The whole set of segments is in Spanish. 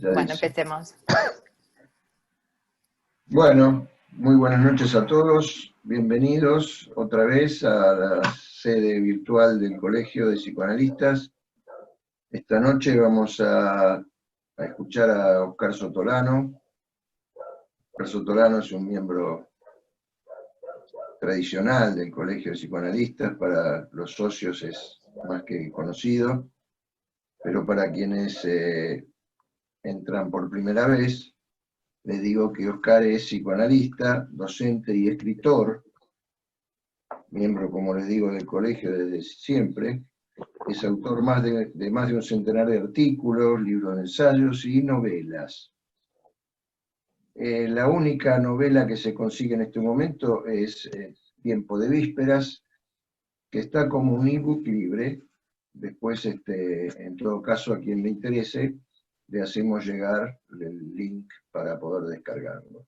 Bueno, empecemos. Bueno, muy buenas noches a todos. Bienvenidos otra vez a la sede virtual del Colegio de Psicoanalistas. Esta noche vamos a escuchar a Oscar Sotolano. Oscar Sotolano es un miembro tradicional del Colegio de Psicoanalistas. Para los socios es más que conocido, pero para quienes entran por primera vez, les digo que Oscar es psicoanalista, docente y escritor, miembro, como les digo, del colegio desde siempre. Es autor de más de un centenar de artículos, libros de ensayos y novelas. La única novela que se consigue en este momento es Tiempo de Vísperas, que está como un ebook libre. Después, en todo caso, a quien le interese, le hacemos llegar el link para poder descargarlo.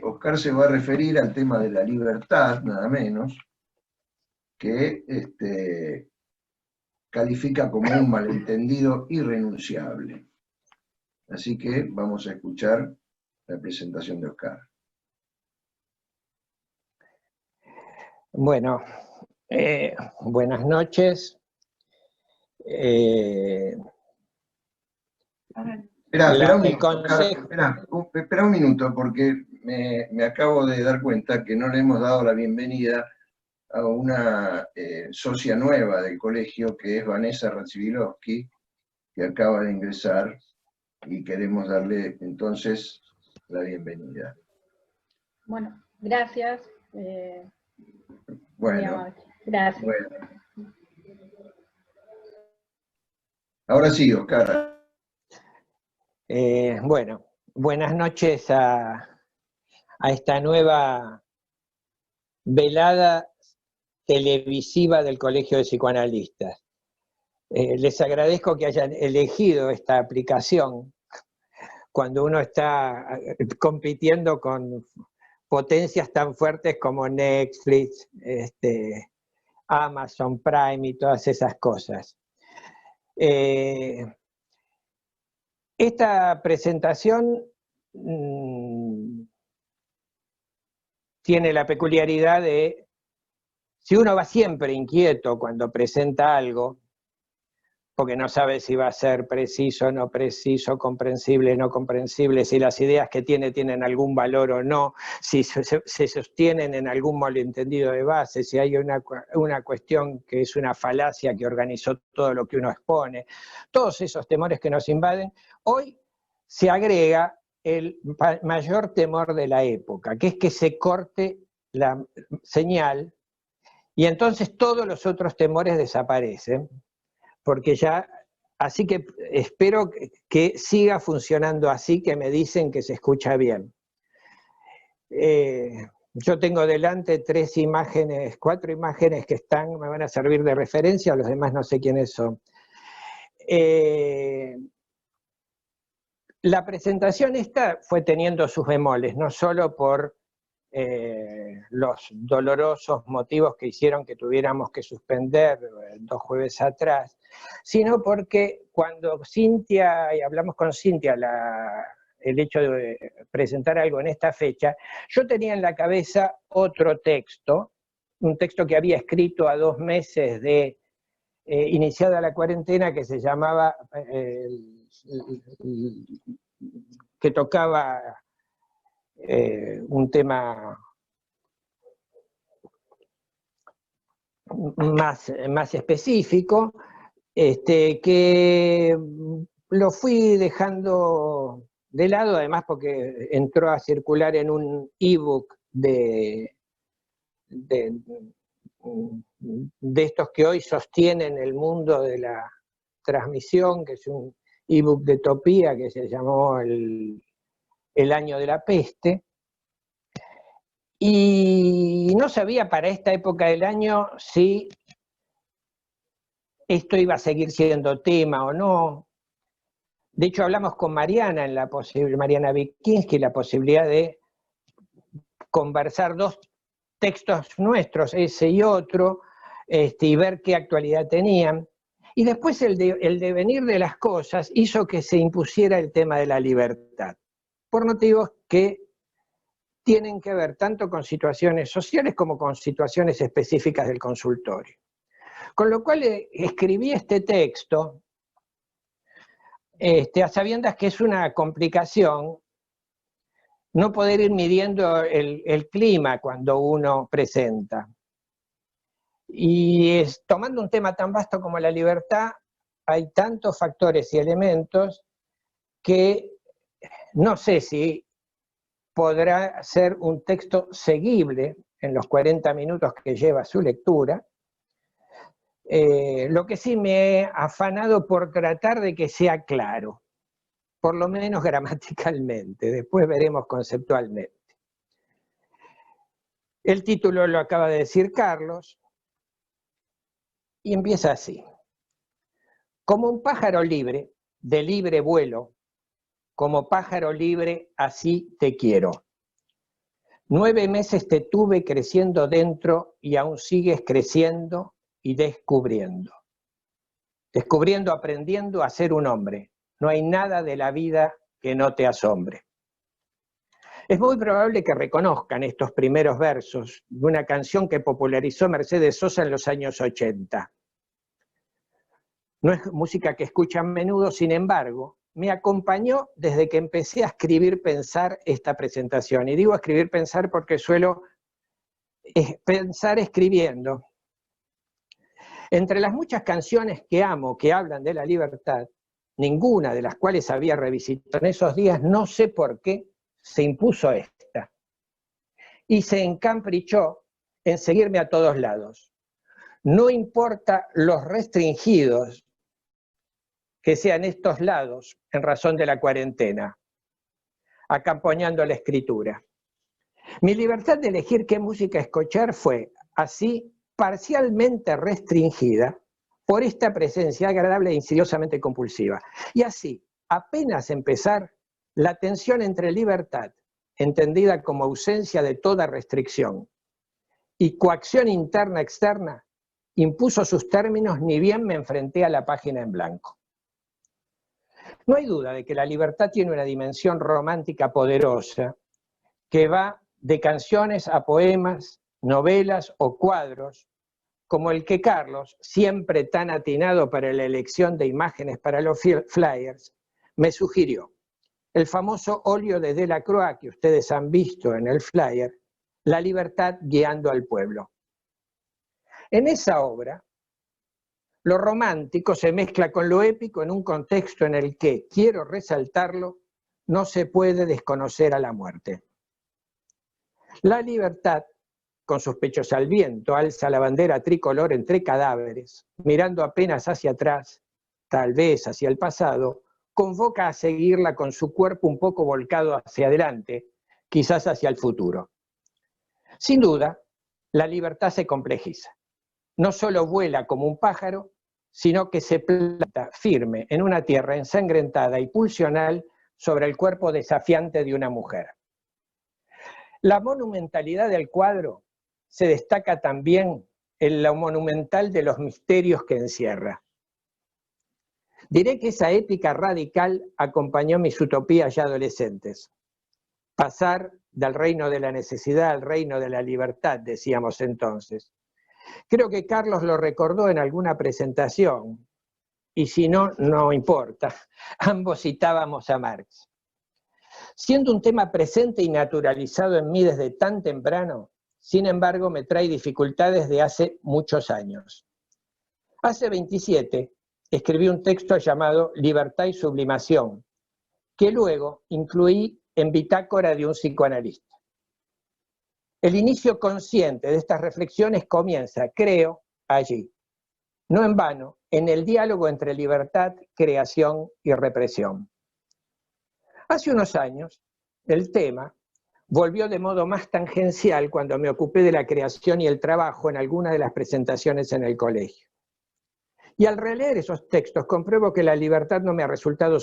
Oscar se va a referir al tema de la libertad, nada menos, que califica como un malentendido irrenunciable. Así que vamos a escuchar la presentación de Oscar. Bueno, buenas noches. Espera un minuto, porque me acabo de dar cuenta que no le hemos dado la bienvenida a una socia nueva del colegio, que es Vanessa Radziwiłowski, que acaba de ingresar, y queremos darle entonces la bienvenida. Bueno, gracias. Bueno, gracias. Bueno. Ahora sí, Oscar. Bueno, buenas noches a esta nueva velada televisiva del Colegio de Psicoanalistas. Les agradezco que hayan elegido esta aplicación cuando uno está compitiendo con potencias tan fuertes como Netflix, Amazon Prime y todas esas cosas. Esta presentación tiene la peculiaridad de, si uno va siempre inquieto cuando presenta algo, porque no sabe si va a ser preciso, no preciso, comprensible, no comprensible, si las ideas que tienen algún valor o no, si se sostienen en algún malentendido de base, si hay una cuestión que es una falacia que organizó todo lo que uno expone, todos esos temores que nos invaden, hoy se agrega el mayor temor de la época, que es que se corte la señal y entonces todos los otros temores desaparecen. Porque ya, así que espero que siga funcionando así, que me dicen que se escucha bien. Yo tengo delante 4 imágenes que me van a servir de referencia, los demás no sé quiénes son. La presentación esta fue teniendo sus bemoles, no solo por los dolorosos motivos que hicieron que tuviéramos que suspender 2 jueves atrás, sino porque cuando Cintia, y hablamos con Cintia, el hecho de presentar algo en esta fecha, yo tenía en la cabeza otro texto, un texto que había escrito a 2 meses de iniciada la cuarentena, que se llamaba, que tocaba un tema más específico, que lo fui dejando de lado, además porque entró a circular en un ebook de estos que hoy sostienen el mundo de la transmisión, que es un ebook de Topía que se llamó El año de la peste, y no sabía para esta época del año si esto iba a seguir siendo tema o no. De hecho, hablamos con Mariana, Mariana Wikinski, la posibilidad de conversar 2 textos nuestros, ese y otro, y ver qué actualidad tenían. Y después el devenir de las cosas hizo que se impusiera el tema de la libertad, por motivos que tienen que ver tanto con situaciones sociales como con situaciones específicas del consultorio. Con lo cual escribí este texto a sabiendas que es una complicación no poder ir midiendo el clima cuando uno presenta. Y tomando un tema tan vasto como la libertad, hay tantos factores y elementos que no sé si podrá ser un texto seguible en los 40 minutos que lleva su lectura. Lo que sí me he afanado por tratar de que sea claro, por lo menos gramaticalmente, después veremos conceptualmente. El título lo acaba de decir Carlos, y empieza así. Como un pájaro libre, de libre vuelo, como pájaro libre, así te quiero. 9 meses te tuve creciendo dentro y aún sigues creciendo y descubriendo. Descubriendo, aprendiendo a ser un hombre. No hay nada de la vida que no te asombre. Es muy probable que reconozcan estos primeros versos de una canción que popularizó Mercedes Sosa en los años 80. No es música que escuchan a menudo, sin embargo, me acompañó desde que empecé a escribir, pensar esta presentación. Y digo escribir, pensar porque suelo pensar escribiendo. Entre las muchas canciones que amo, que hablan de la libertad, ninguna de las cuales había revisitado en esos días, no sé por qué, se impuso esta. Y se encamprichó en seguirme a todos lados. No importa los restringidos que sean estos lados en razón de la cuarentena, acompañando la escritura. Mi libertad de elegir qué música escuchar fue, así, parcialmente restringida por esta presencia agradable e insidiosamente compulsiva. Y así, apenas empezar, la tensión entre libertad, entendida como ausencia de toda restricción, y coacción interna-externa, impuso sus términos ni bien me enfrenté a la página en blanco. No hay duda de que la libertad tiene una dimensión romántica poderosa que va de canciones a poemas, novelas o cuadros, como el que Carlos, siempre tan atinado para la elección de imágenes para los flyers, me sugirió. El famoso óleo de Delacroix que ustedes han visto en el flyer, La libertad guiando al pueblo. En esa obra, lo romántico se mezcla con lo épico en un contexto en el que, quiero resaltarlo, no se puede desconocer a la muerte. La libertad, con sus pechos al viento, alza la bandera tricolor entre cadáveres, mirando apenas hacia atrás, tal vez hacia el pasado, convoca a seguirla con su cuerpo un poco volcado hacia adelante, quizás hacia el futuro. Sin duda, la libertad se complejiza. No solo vuela como un pájaro, sino que se planta firme en una tierra ensangrentada y pulsional sobre el cuerpo desafiante de una mujer. La monumentalidad del cuadro se destaca también en lo monumental de los misterios que encierra. Diré que esa épica radical acompañó mis utopías ya adolescentes. Pasar del reino de la necesidad al reino de la libertad, decíamos entonces. Creo que Carlos lo recordó en alguna presentación, y si no, no importa. Ambos citábamos a Marx. Siendo un tema presente y naturalizado en mí desde tan temprano, sin embargo me trae dificultades de hace muchos años. Hace 27 escribí un texto llamado Libertad y Sublimación, que luego incluí en Bitácora de un psicoanalista. El inicio consciente de estas reflexiones comienza, creo, allí. No en vano, en el diálogo entre libertad, creación y represión. Hace unos años, el tema volvió de modo más tangencial cuando me ocupé de la creación y el trabajo en alguna de las presentaciones en el colegio. Y al releer esos textos compruebo que la libertad me ha resultado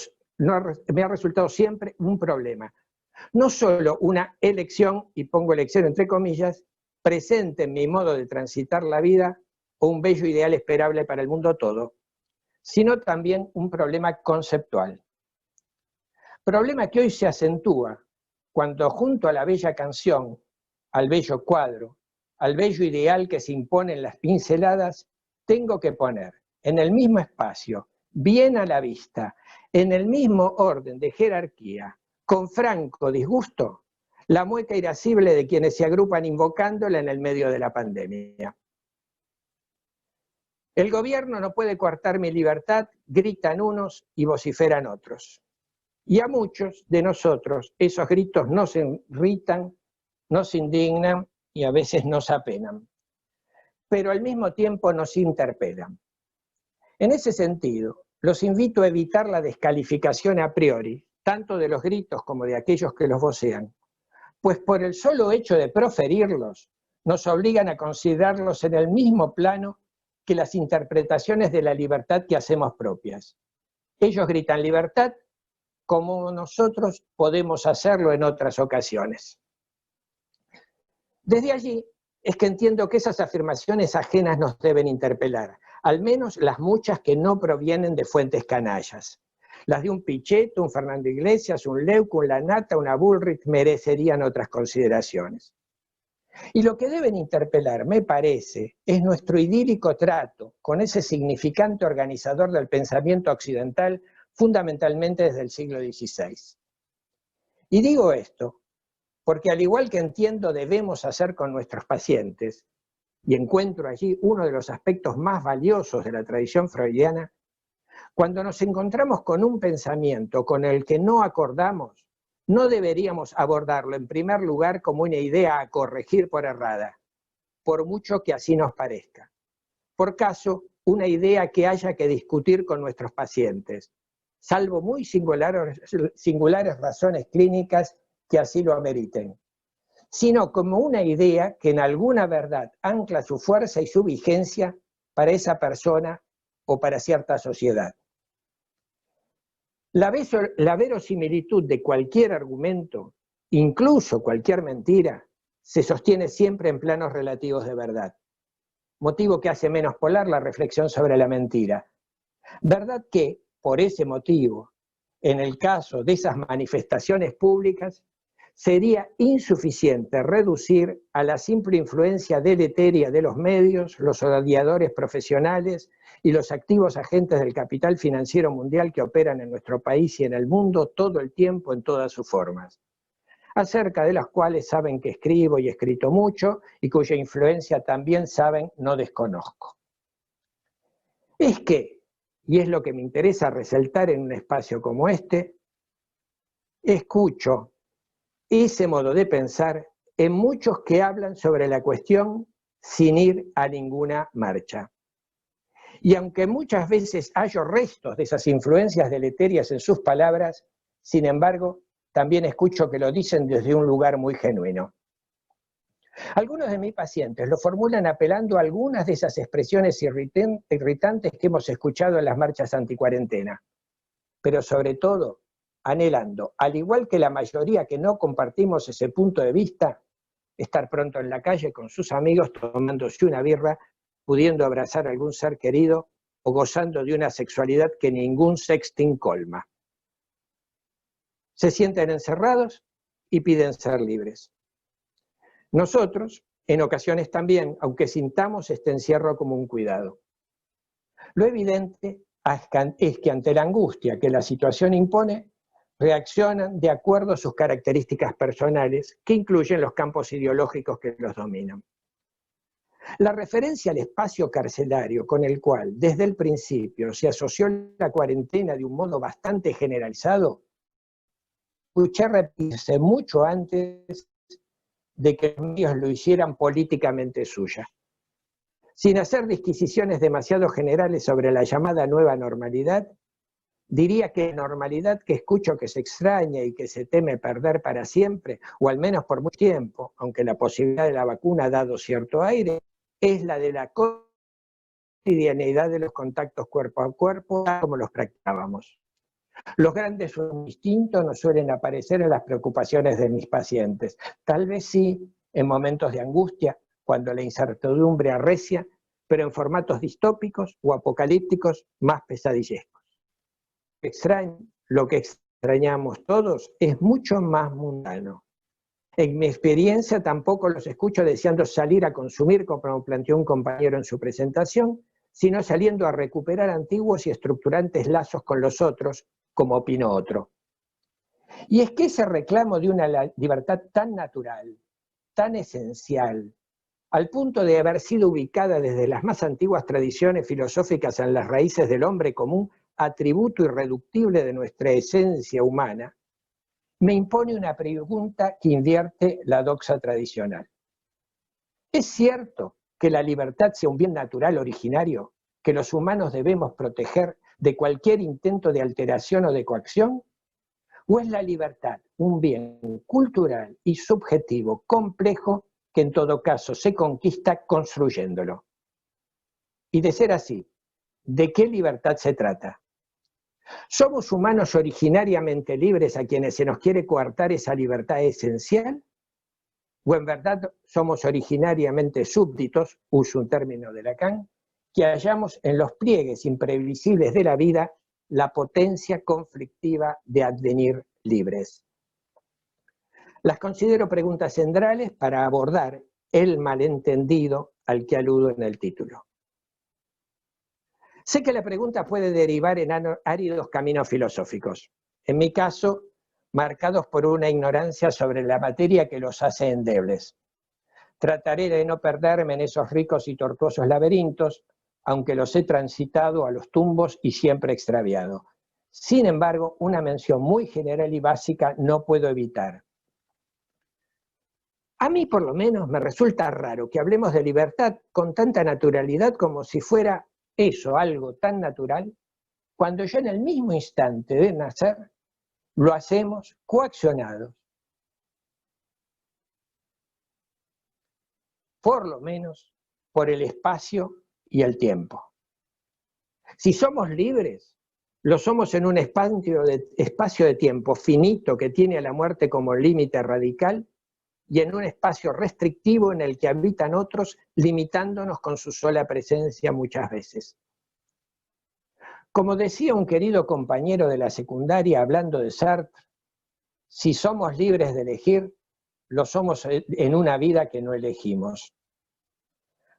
siempre un problema. No solo una elección, y pongo elección entre comillas, presente en mi modo de transitar la vida, o un bello ideal esperable para el mundo todo, sino también un problema conceptual. Problema que hoy se acentúa cuando junto a la bella canción, al bello cuadro, al bello ideal que se impone en las pinceladas, tengo que poner en el mismo espacio, bien a la vista, en el mismo orden de jerarquía, con franco disgusto, la mueca irascible de quienes se agrupan invocándola en el medio de la pandemia. El gobierno no puede coartar mi libertad, gritan unos y vociferan otros. Y a muchos de nosotros esos gritos nos irritan, nos indignan y a veces nos apenan, pero al mismo tiempo nos interpelan. En ese sentido, los invito a evitar la descalificación a priori, tanto de los gritos como de aquellos que los vocean, pues por el solo hecho de proferirlos, nos obligan a considerarlos en el mismo plano que las interpretaciones de la libertad que hacemos propias. Ellos gritan libertad como nosotros podemos hacerlo en otras ocasiones. Desde allí es que entiendo que esas afirmaciones ajenas nos deben interpelar, al menos las muchas que no provienen de fuentes canallas. Las de un Pichetto, un Fernando Iglesias, un Leuco, un Lanata, una Bullrich merecerían otras consideraciones. Y lo que deben interpelar, me parece, es nuestro idílico trato con ese significante organizador del pensamiento occidental, fundamentalmente desde el siglo XVI. Y digo esto porque al igual que entiendo debemos hacer con nuestros pacientes, y encuentro allí uno de los aspectos más valiosos de la tradición freudiana, cuando nos encontramos con un pensamiento con el que no acordamos, no deberíamos abordarlo en primer lugar como una idea a corregir por errada, por mucho que así nos parezca. Por caso, una idea que haya que discutir con nuestros pacientes, salvo muy singulares razones clínicas que así lo ameriten, sino como una idea que en alguna verdad ancla su fuerza y su vigencia para esa persona o para cierta sociedad. La verosimilitud de cualquier argumento, incluso cualquier mentira, se sostiene siempre en planos relativos de verdad, motivo que hace menos polar la reflexión sobre la mentira. Verdad que, por ese motivo, en el caso de esas manifestaciones públicas, sería insuficiente reducir a la simple influencia deleteria de los medios, los odiadores profesionales y los activos agentes del capital financiero mundial que operan en nuestro país y en el mundo todo el tiempo en todas sus formas, acerca de las cuales saben que escribo y he escrito mucho y cuya influencia también saben no desconozco. Es que, y es lo que me interesa resaltar en un espacio como este, escucho ese modo de pensar en muchos que hablan sobre la cuestión sin ir a ninguna marcha. Y aunque muchas veces hallo restos de esas influencias deleterias en sus palabras, sin embargo, también escucho que lo dicen desde un lugar muy genuino. Algunos de mis pacientes lo formulan apelando a algunas de esas expresiones irritantes que hemos escuchado en las marchas anticuarentena, pero sobre todo anhelando, al igual que la mayoría que no compartimos ese punto de vista, estar pronto en la calle con sus amigos tomándose una birra, pudiendo abrazar a algún ser querido o gozando de una sexualidad que ningún sexting colma. Se sienten encerrados y piden ser libres. Nosotros, en ocasiones también, aunque sintamos este encierro como un cuidado. Lo evidente es que ante la angustia que la situación impone, reaccionan de acuerdo a sus características personales, que incluyen los campos ideológicos que los dominan. La referencia al espacio carcelario con el cual, desde el principio, se asoció la cuarentena de un modo bastante generalizado, escuché repetirse mucho antes de que los medios lo hicieran políticamente suya. Sin hacer disquisiciones demasiado generales sobre la llamada nueva normalidad, diría que la normalidad que escucho que se extraña y que se teme perder para siempre, o al menos por mucho tiempo, aunque la posibilidad de la vacuna ha dado cierto aire, es la de la cotidianeidad de los contactos cuerpo a cuerpo, como los practicábamos. Los grandes son distintos, no suelen aparecer en las preocupaciones de mis pacientes. Tal vez sí en momentos de angustia, cuando la incertidumbre arrecia, pero en formatos distópicos o apocalípticos más pesadillescos. Lo que extrañamos todos es mucho más mundano. En mi experiencia tampoco los escucho deseando salir a consumir, como planteó un compañero en su presentación, sino saliendo a recuperar antiguos y estructurantes lazos con los otros, como opinó otro. Y es que ese reclamo de una libertad tan natural, tan esencial, al punto de haber sido ubicada desde las más antiguas tradiciones filosóficas en las raíces del hombre común, atributo irreductible de nuestra esencia humana, me impone una pregunta que invierte la doxa tradicional. ¿Es cierto que la libertad sea un bien natural originario que los humanos debemos proteger de cualquier intento de alteración o de coacción? ¿O es la libertad un bien cultural y subjetivo complejo que en todo caso se conquista construyéndolo? Y de ser así, ¿de qué libertad se trata? ¿Somos humanos originariamente libres a quienes se nos quiere coartar esa libertad esencial? ¿O en verdad somos originariamente súbditos, uso un término de Lacan, que hallamos en los pliegues imprevisibles de la vida la potencia conflictiva de advenir libres? Las considero preguntas centrales para abordar el malentendido al que aludo en el título. Sé que la pregunta puede derivar en áridos caminos filosóficos, en mi caso, marcados por una ignorancia sobre la materia que los hace endebles. Trataré de no perderme en esos ricos y tortuosos laberintos, aunque los he transitado a los tumbos y siempre extraviado. Sin embargo, una mención muy general y básica no puedo evitar. A mí, por lo menos, me resulta raro que hablemos de libertad con tanta naturalidad como si fuera eso, algo tan natural, cuando ya en el mismo instante de nacer lo hacemos coaccionados, por lo menos por el espacio y el tiempo. Si somos libres, lo somos en un espacio de tiempo finito que tiene a la muerte como límite radical y en un espacio restrictivo en el que habitan otros, limitándonos con su sola presencia muchas veces. Como decía un querido compañero de la secundaria hablando de Sartre, si somos libres de elegir, lo somos en una vida que no elegimos.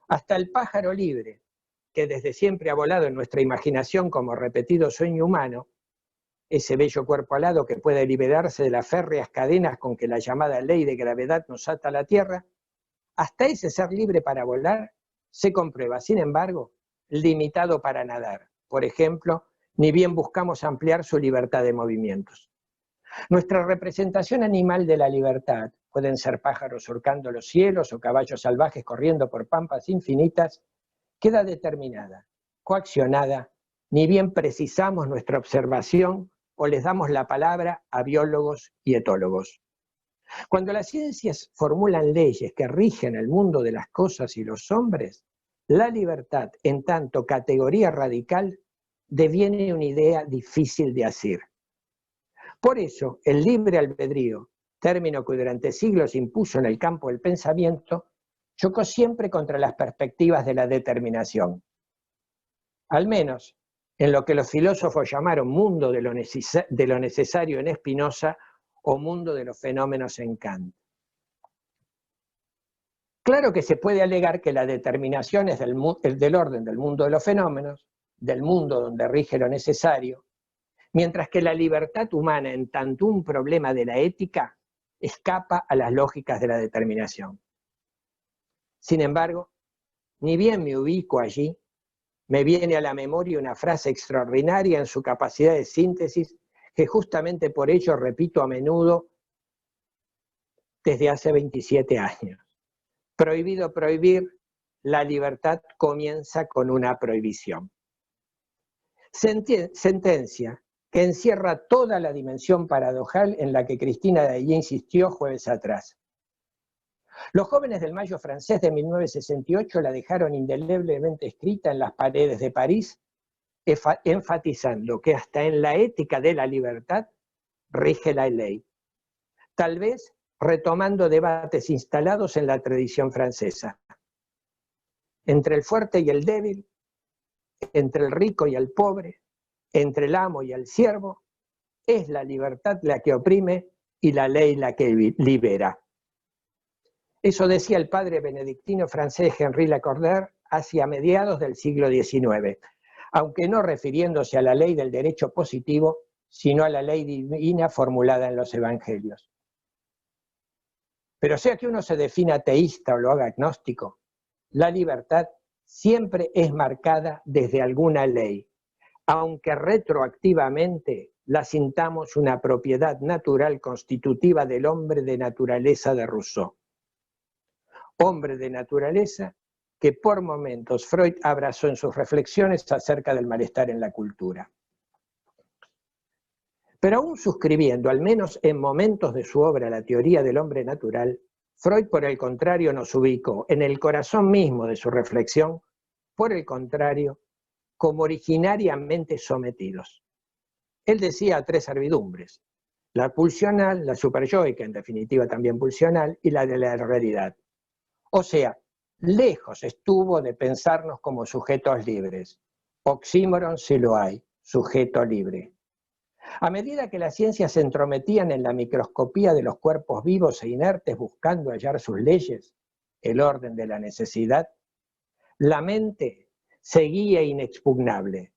Hasta el pájaro libre, que desde siempre ha volado en nuestra imaginación como repetido sueño humano, ese bello cuerpo alado que puede liberarse de las férreas cadenas con que la llamada ley de gravedad nos ata a la tierra, hasta ese ser libre para volar se comprueba, sin embargo, limitado para nadar. Por ejemplo, ni bien buscamos ampliar su libertad de movimientos. Nuestra representación animal de la libertad, pueden ser pájaros surcando los cielos o caballos salvajes corriendo por pampas infinitas, queda determinada, coaccionada, ni bien precisamos nuestra observación o les damos la palabra a biólogos y etólogos. Cuando las ciencias formulan leyes que rigen el mundo de las cosas y los hombres, la libertad, en tanto categoría radical, deviene una idea difícil de asir. Por eso, el libre albedrío, término que durante siglos impuso en el campo del pensamiento, chocó siempre contra las perspectivas de la determinación. Al menos, en lo que los filósofos llamaron mundo de lo necesario en Spinoza o mundo de los fenómenos en Kant. Claro que se puede alegar que la determinación es del orden del mundo de los fenómenos, del mundo donde rige lo necesario, mientras que la libertad humana, en tanto un problema de la ética, escapa a las lógicas de la determinación. Sin embargo, ni bien me ubico allí, me viene a la memoria una frase extraordinaria en su capacidad de síntesis, que justamente por ello repito a menudo desde hace 27 años. Prohibido prohibir, la libertad comienza con una prohibición. Sentencia que encierra toda la dimensión paradojal en la que Cristina Daillé insistió jueves atrás. Los jóvenes del Mayo francés de 1968 la dejaron indeleblemente escrita en las paredes de París, enfatizando que hasta en la ética de la libertad rige la ley, tal vez retomando debates instalados en la tradición francesa. entre el fuerte y el débil, entre el rico y el pobre, entre el amo y el siervo, es la libertad la que oprime y la ley la que libera. Eso decía el padre benedictino francés Henri Lacordaire hacia mediados del siglo XIX, aunque no refiriéndose a la ley del derecho positivo, sino a la ley divina formulada en los evangelios. Pero sea que uno se defina ateísta o lo haga agnóstico, la libertad siempre es marcada desde alguna ley, aunque retroactivamente la sintamos una propiedad natural constitutiva del hombre de naturaleza de Rousseau. Hombre de naturaleza que por momentos Freud abrazó en sus reflexiones acerca del malestar en la cultura. Pero aún suscribiendo, al menos en momentos de su obra, la teoría del hombre natural, Freud, por el contrario, nos ubicó en el corazón mismo de su reflexión, por el contrario, como originariamente sometidos. Él decía tres servidumbres: la pulsional, la superyoica, en definitiva también pulsional, y la de la realidad. O sea, lejos estuvo de pensarnos como sujetos libres. Oxímoron si lo hay, sujeto libre. A medida que las ciencias se entrometían en la microscopía de los cuerpos vivos e inertes buscando hallar sus leyes, el orden de la necesidad, la mente seguía inexpugnable,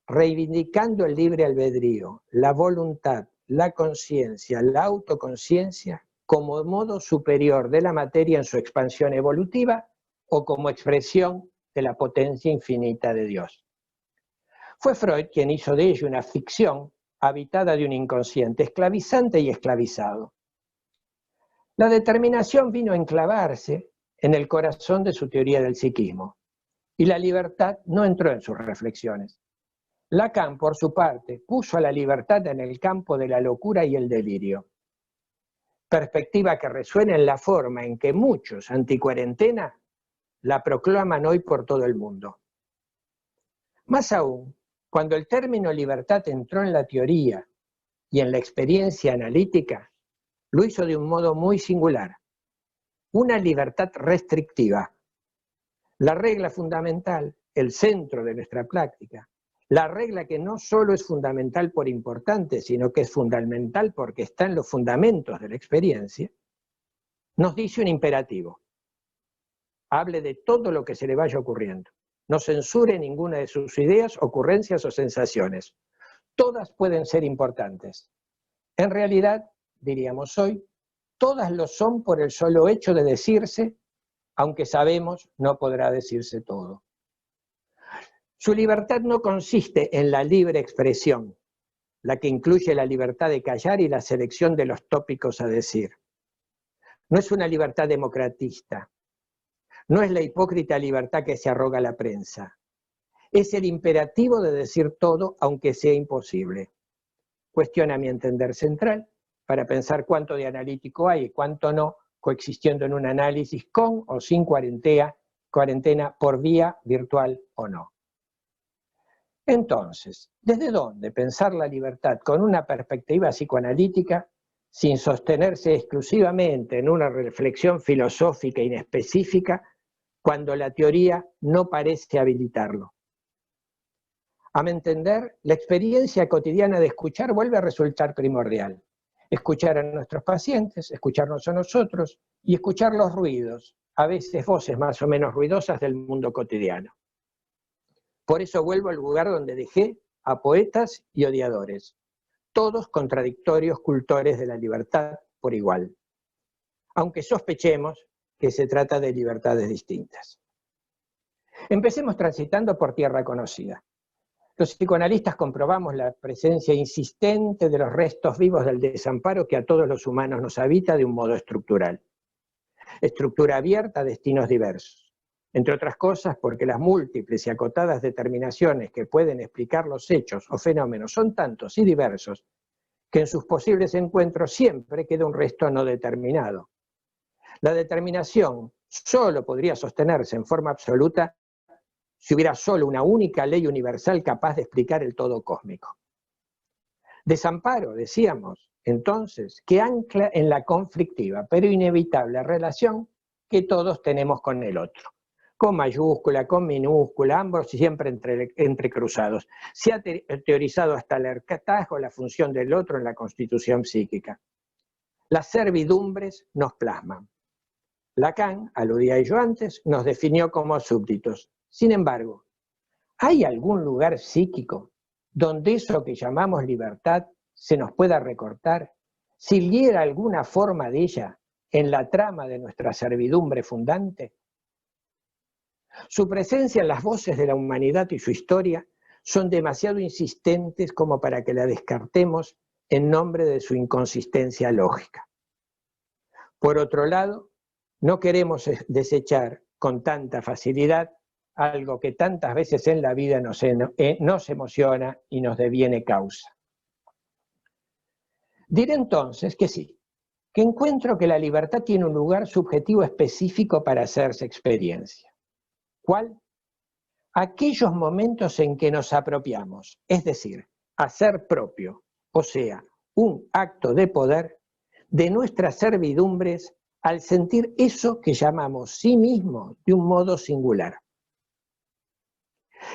reivindicando el libre albedrío, la voluntad, la conciencia, la autoconciencia como modo superior de la materia en su expansión evolutiva o como expresión de la potencia infinita de Dios. Fue Freud quien hizo de ello una ficción habitada de un inconsciente, esclavizante y esclavizado. La determinación vino a enclavarse en el corazón de su teoría del psiquismo, y la libertad no entró en sus reflexiones. Lacan, por su parte, puso a la libertad en el campo de la locura y el delirio, perspectiva que resuena en la forma en que muchos anticuarentena la proclaman hoy por todo el mundo. Más aún, cuando el término libertad entró en la teoría y en la experiencia analítica, lo hizo de un modo muy singular, una libertad restrictiva. La regla fundamental, el centro de nuestra práctica, la regla que no solo es fundamental por importante, sino que es fundamental porque está en los fundamentos de la experiencia, nos dice un imperativo: hable de todo lo que se le vaya ocurriendo. No censure ninguna de sus ideas, ocurrencias o sensaciones. Todas pueden ser importantes. En realidad, diríamos hoy, todas lo son por el solo hecho de decirse, aunque sabemos no podrá decirse todo. Su libertad no consiste en la libre expresión, la que incluye la libertad de callar y la selección de los tópicos a decir. No es una libertad democratista. No es la hipócrita libertad que se arroga la prensa. Es el imperativo de decir todo, aunque sea imposible. Cuestión, a mi entender, central para pensar cuánto de analítico hay y cuánto no, coexistiendo en un análisis con o sin cuarentena por vía virtual o no. Entonces, ¿desde dónde pensar la libertad con una perspectiva psicoanalítica sin sostenerse exclusivamente en una reflexión filosófica inespecífica cuando la teoría no parece habilitarlo? A mi entender, la experiencia cotidiana de escuchar vuelve a resultar primordial. Escuchar a nuestros pacientes, escucharnos a nosotros y escuchar los ruidos, a veces voces más o menos ruidosas del mundo cotidiano. Por eso vuelvo al lugar donde dejé a poetas y odiadores, todos contradictorios cultores de la libertad por igual, aunque sospechemos que se trata de libertades distintas. Empecemos transitando por tierra conocida. Los psicoanalistas comprobamos la presencia insistente de los restos vivos del desamparo que a todos los humanos nos habita de un modo estructural. Estructura abierta a destinos diversos. Entre otras cosas porque las múltiples y acotadas determinaciones que pueden explicar los hechos o fenómenos son tantos y diversos que en sus posibles encuentros siempre queda un resto no determinado. La determinación solo podría sostenerse en forma absoluta si hubiera solo una única ley universal capaz de explicar el todo cósmico. Desamparo, decíamos, entonces, que ancla en la conflictiva, pero inevitable relación que todos tenemos con el otro. con mayúscula, con minúscula, ambos siempre entrecruzados. Se ha teorizado hasta el hartazgo la función del otro en la constitución psíquica. Las servidumbres nos plasman. Lacan, aludía a ello antes, nos definió como súbditos. Sin embargo, ¿hay algún lugar psíquico donde eso que llamamos libertad se nos pueda recortar, siguiera alguna forma de ella en la trama de nuestra servidumbre fundante? Su presencia en las voces de la humanidad y su historia son demasiado insistentes como para que la descartemos en nombre de su inconsistencia lógica. Por otro lado, no queremos desechar con tanta facilidad algo que tantas veces en la vida nos emociona y nos deviene causa. Diré entonces que sí, que encuentro que la libertad tiene un lugar subjetivo específico para hacerse experiencia. ¿Cuál? Aquellos momentos en que nos apropiamos, es decir, hacer propio, o sea, un acto de poder de nuestras servidumbres al sentir eso que llamamos sí mismo de un modo singular.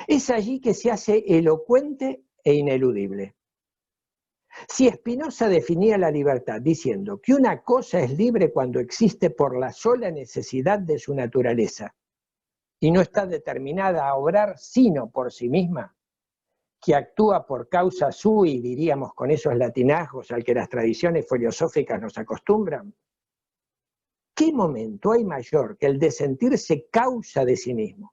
Es allí que se hace elocuente e ineludible. Si Spinoza definía la libertad diciendo que una cosa es libre cuando existe por la sola necesidad de su naturaleza y no está determinada a obrar sino por sí misma, que actúa por causa sui, diríamos con esos latinajos al que las tradiciones filosóficas nos acostumbran, ¿qué momento hay mayor que el de sentirse causa de sí mismo,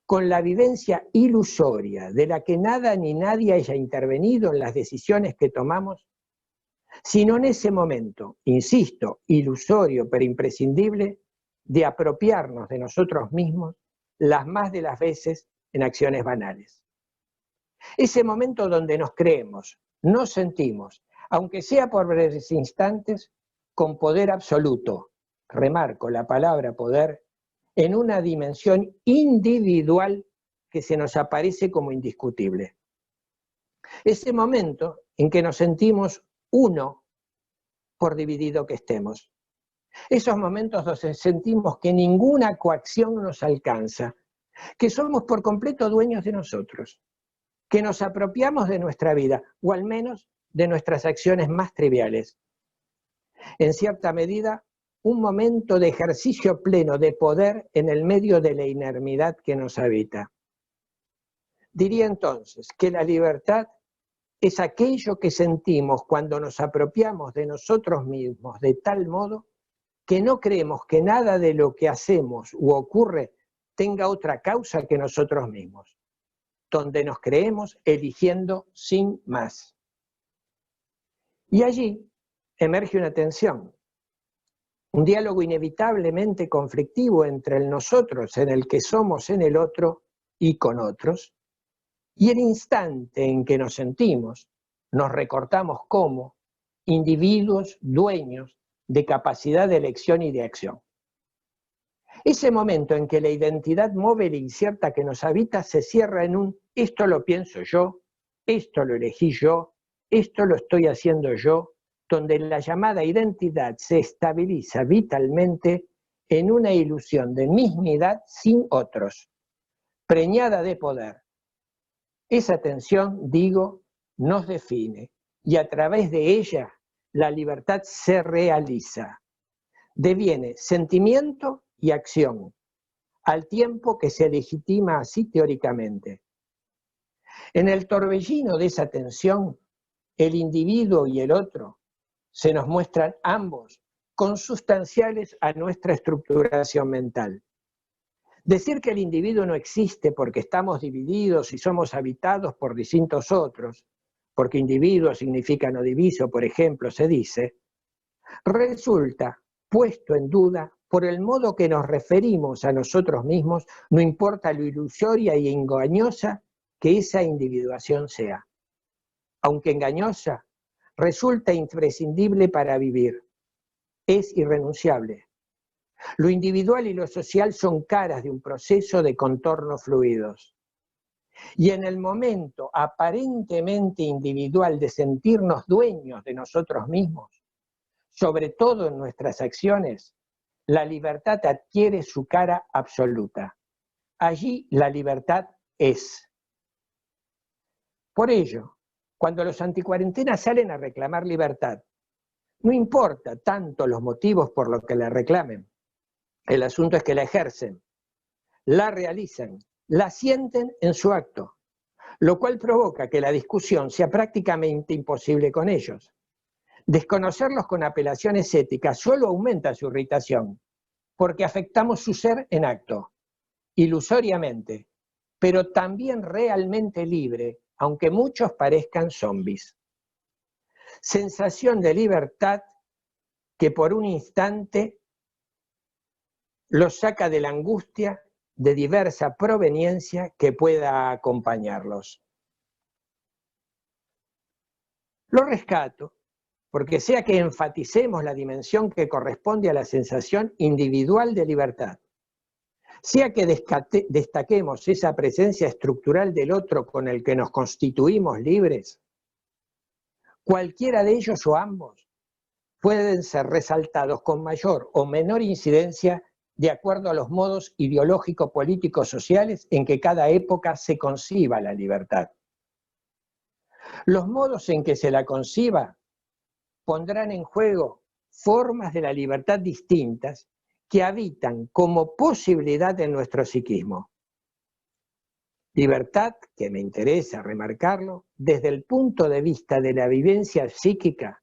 con la vivencia ilusoria de la que nada ni nadie haya intervenido en las decisiones que tomamos, sino en ese momento, insisto, ilusorio pero imprescindible, de apropiarnos de nosotros mismos las más de las veces en acciones banales? Ese momento donde nos creemos, nos sentimos, aunque sea por breves instantes, con poder absoluto, remarco la palabra poder, en una dimensión individual que se nos aparece como indiscutible. Ese momento en que nos sentimos uno por dividido que estemos. Esos momentos donde sentimos que ninguna coacción nos alcanza, que somos por completo dueños de nosotros, que nos apropiamos de nuestra vida, o al menos de nuestras acciones más triviales. En cierta medida, un momento de ejercicio pleno de poder en el medio de la inermidad que nos habita. Diría entonces que la libertad es aquello que sentimos cuando nos apropiamos de nosotros mismos de tal modo que no creemos que nada de lo que hacemos u ocurre tenga otra causa que nosotros mismos, donde nos creemos eligiendo sin más. Y allí emerge una tensión, un diálogo inevitablemente conflictivo entre el nosotros en el que somos en el otro y con otros, y el instante en que nos sentimos, nos recortamos como individuos dueños de capacidad de elección y de acción. Ese momento en que la identidad móvil e incierta que nos habita se cierra en un esto lo pienso yo, esto lo elegí yo, esto lo estoy haciendo yo, donde la llamada identidad se estabiliza vitalmente en una ilusión de mismidad sin otros, preñada de poder. Esa tensión, digo, nos define y a través de ella la libertad se realiza. Deviene sentimiento y acción, al tiempo que se legitima así teóricamente. En el torbellino de esa tensión, el individuo y el otro se nos muestran ambos consustanciales a nuestra estructuración mental. Decir que el individuo no existe porque estamos divididos y somos habitados por distintos otros, porque individuo significa no diviso, por ejemplo, se dice, resulta puesto en duda por el modo que nos referimos a nosotros mismos, no importa lo ilusoria y engañosa que esa individuación sea. Aunque engañosa, resulta imprescindible para vivir. Es irrenunciable. Lo individual y lo social son caras de un proceso de contornos fluidos. Y en el momento aparentemente individual de sentirnos dueños de nosotros mismos, sobre todo en nuestras acciones, la libertad adquiere su cara absoluta. allí la libertad es. Por ello, cuando los anticuarentenas salen a reclamar libertad, no importa tanto los motivos por los que la reclamen, el asunto es que la ejercen, la realizan, la sienten en su acto, lo cual provoca que la discusión sea prácticamente imposible con ellos. Desconocerlos con apelaciones éticas solo aumenta su irritación, porque afectamos su ser en acto, ilusoriamente, pero también realmente libre, aunque muchos parezcan zombies. Sensación de libertad que por un instante los saca de la angustia de diversa proveniencia que pueda acompañarlos. Lo rescato porque sea que enfaticemos la dimensión que corresponde a la sensación individual de libertad, sea que destaquemos esa presencia estructural del otro con el que nos constituimos libres, cualquiera de ellos o ambos pueden ser resaltados con mayor o menor incidencia de acuerdo a los modos ideológico-políticos sociales en que cada época se conciba la libertad. Los modos en que se la conciba pondrán en juego formas de la libertad distintas que habitan como posibilidad en nuestro psiquismo. Libertad, que me interesa remarcarlo, desde el punto de vista de la vivencia psíquica,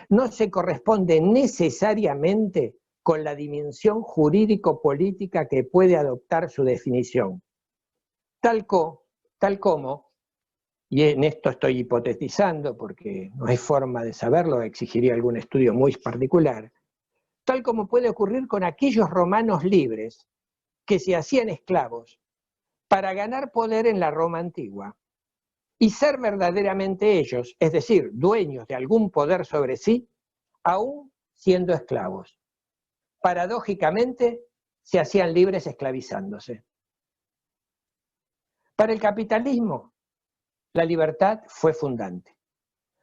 no se corresponde necesariamente con la dimensión jurídico-política que puede adoptar su definición. Tal como, y en esto estoy hipotetizando porque no hay forma de saberlo, exigiría algún estudio muy particular, tal como puede ocurrir con aquellos romanos libres que se hacían esclavos para ganar poder en la Roma antigua y ser verdaderamente ellos, es decir, dueños de algún poder sobre sí, aún siendo esclavos. Paradójicamente, se hacían libres esclavizándose. Para el capitalismo, la libertad fue fundante.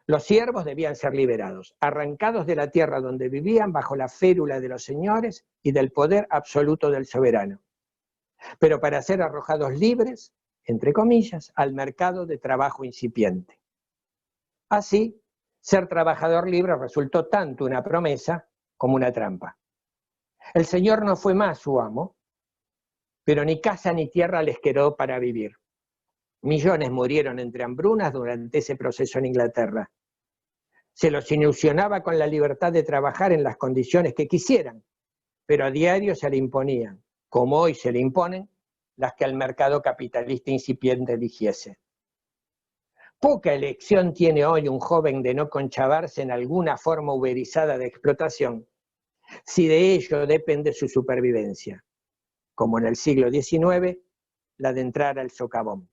Los siervos debían ser liberados, arrancados de la tierra donde vivían bajo la férula de los señores y del poder absoluto del soberano, pero para ser arrojados libres, entre comillas, al mercado de trabajo incipiente. Así, ser trabajador libre resultó tanto una promesa como una trampa. El Señor no fue más su amo, pero ni casa ni tierra les quedó para vivir. Millones murieron entre hambrunas durante ese proceso en Inglaterra. Se los ilusionaba con la libertad de trabajar en las condiciones que quisieran, pero a diario se le imponían, como hoy se le imponen, las que el mercado capitalista incipiente eligiese. Poca elección tiene hoy un joven de no conchavarse en alguna forma uberizada de explotación, si de ello depende su supervivencia, como en el siglo XIX, la de entrar al socavón.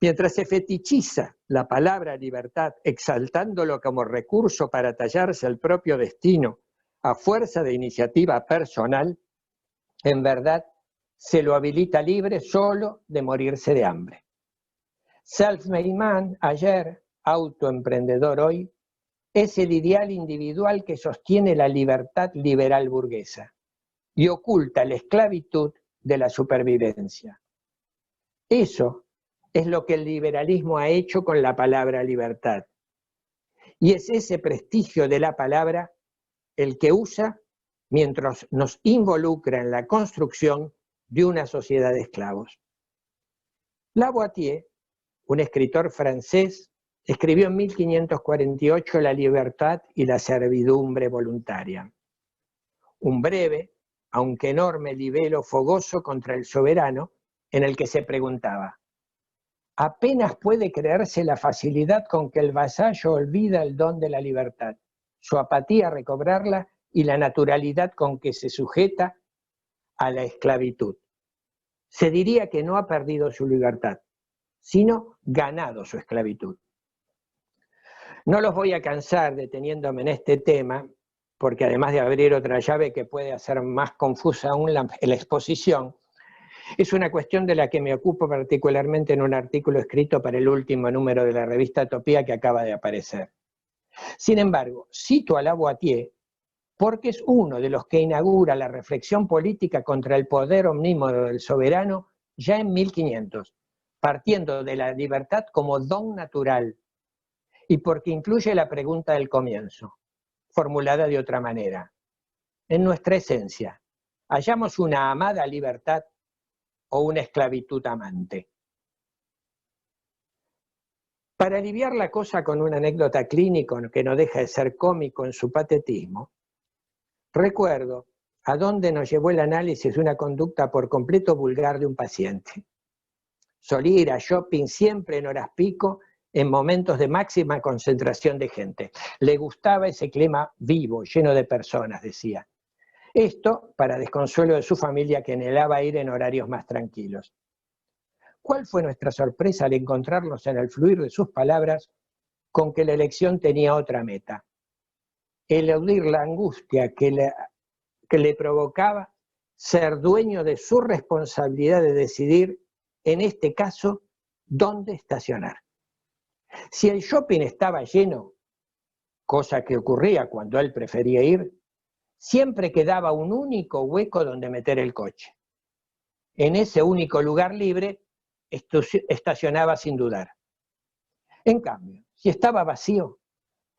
Mientras se fetichiza la palabra libertad, exaltándolo como recurso para tallarse el propio destino a fuerza de iniciativa personal, en verdad se lo habilita libre solo de morirse de hambre. Self-made man ayer, autoemprendedor hoy, es el ideal individual que sostiene la libertad liberal burguesa y oculta la esclavitud de la supervivencia. Eso es lo que el liberalismo ha hecho con la palabra libertad. Y es ese prestigio de la palabra el que usa mientras nos involucra en la construcción de una sociedad de esclavos. Lavoisier, un escritor francés, escribió en 1548 La libertad y la servidumbre voluntaria. Un breve, aunque enorme libelo fogoso contra el soberano, en el que se preguntaba: apenas puede creerse la facilidad con que el vasallo olvida el don de la libertad, su apatía a recobrarla y la naturalidad con que se sujeta a la esclavitud. Se diría que no ha perdido su libertad, sino ganado su esclavitud. No los voy a cansar deteniéndome en este tema, porque además de abrir otra llave que puede hacer más confusa aún la exposición, es una cuestión de la que me ocupo particularmente en un artículo escrito para el último número de la revista Utopía que acaba de aparecer. Sin embargo, cito a Lavoisier porque es uno de los que inaugura la reflexión política contra el poder omnímodo del soberano ya en 1500, partiendo de la libertad como don natural, y porque incluye la pregunta del comienzo, formulada de otra manera. En nuestra esencia, ¿hallamos una amada libertad o una esclavitud amante? Para aliviar la cosa con una anécdota clínica que no deja de ser cómico en su patetismo, recuerdo a dónde nos llevó el análisis de una conducta por completo vulgar de un paciente. Solía ir a shopping siempre en horas pico, en momentos de máxima concentración de gente. Le gustaba ese clima vivo, lleno de personas, decía. Esto para desconsuelo de su familia, que anhelaba ir en horarios más tranquilos. ¿Cuál fue nuestra sorpresa al encontrarnos en el fluir de sus palabras con que la elección tenía otra meta? Eludir la angustia que le provocaba ser dueño de su responsabilidad de decidir, en este caso, dónde estacionar. Si el shopping estaba lleno, cosa que ocurría cuando él prefería ir, siempre quedaba un único hueco donde meter el coche. En ese único lugar libre estacionaba sin dudar. En cambio, si estaba vacío,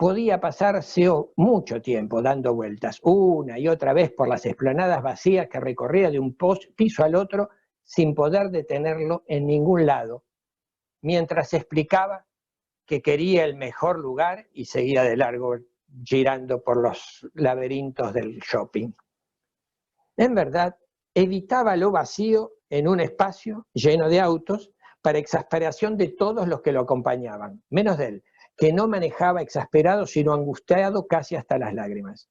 podía pasarse mucho tiempo dando vueltas, una y otra vez por las explanadas vacías que recorría de un piso al otro sin poder detenerlo en ningún lado, mientras explicaba que quería el mejor lugar y seguía de largo girando por los laberintos del shopping. En verdad, evitaba lo vacío en un espacio lleno de autos para exasperación de todos los que lo acompañaban, menos de él, que no manejaba exasperado sino angustiado casi hasta las lágrimas.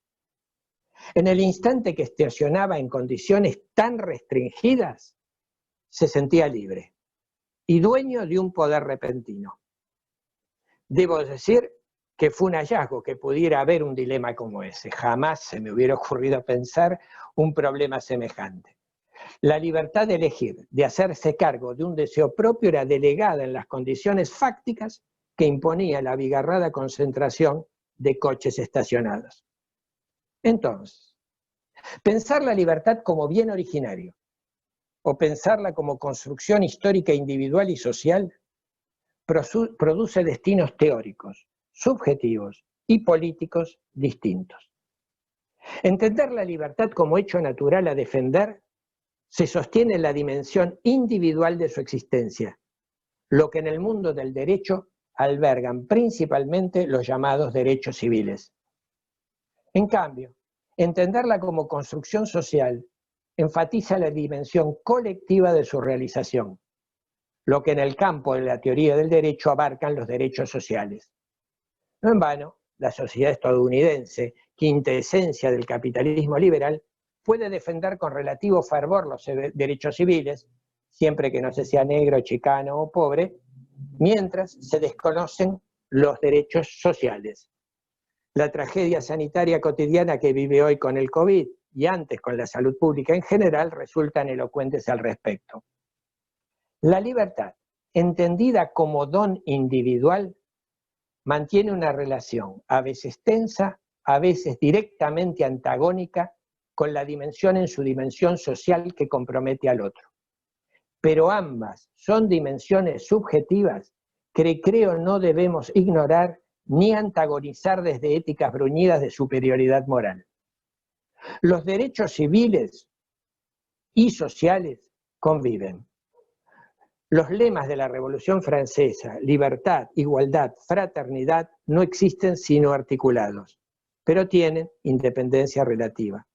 En el instante que estacionaba en condiciones tan restringidas, se sentía libre y dueño de un poder repentino. Debo decir que fue un hallazgo que pudiera haber un dilema como ese. Jamás se me hubiera ocurrido pensar un problema semejante. La libertad de elegir, de hacerse cargo de un deseo propio, era delegada en las condiciones fácticas que imponía la abigarrada concentración de coches estacionados. Entonces, pensar la libertad como bien originario o pensarla como construcción histórica individual y social produce destinos teóricos, subjetivos y políticos distintos. Entender la libertad como hecho natural a defender se sostiene en la dimensión individual de su existencia, lo que en el mundo del derecho albergan principalmente los llamados derechos civiles. En cambio, entenderla como construcción social enfatiza la dimensión colectiva de su realización, lo que en el campo de la teoría del derecho abarcan los derechos sociales. No en vano, la sociedad estadounidense, quintesencia del capitalismo liberal, puede defender con relativo fervor los derechos civiles, siempre que no se sea negro, chicano o pobre, mientras se desconocen los derechos sociales. La tragedia sanitaria cotidiana que vive hoy con el COVID y antes con la salud pública en general resultan elocuentes al respecto. La libertad, entendida como don individual, mantiene una relación a veces tensa, a veces directamente antagónica con la dimensión en su dimensión social que compromete al otro. Pero ambas son dimensiones subjetivas que creo no debemos ignorar ni antagonizar desde éticas bruñidas de superioridad moral. Los derechos civiles y sociales conviven. Los lemas de la Revolución Francesa, libertad, igualdad, fraternidad, no existen sino articulados, pero tienen independencia relativa.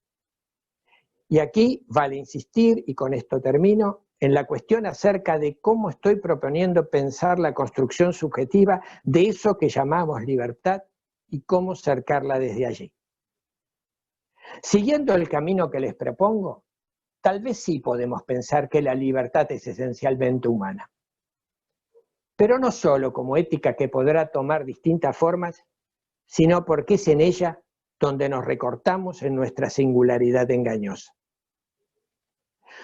Y aquí vale insistir, y con esto termino, en la cuestión acerca de cómo estoy proponiendo pensar la construcción subjetiva de eso que llamamos libertad y cómo cercarla desde allí. Siguiendo el camino que les propongo, tal vez sí podemos pensar que la libertad es esencialmente humana. Pero no solo como ética que podrá tomar distintas formas, sino porque es en ella donde nos recortamos en nuestra singularidad engañosa.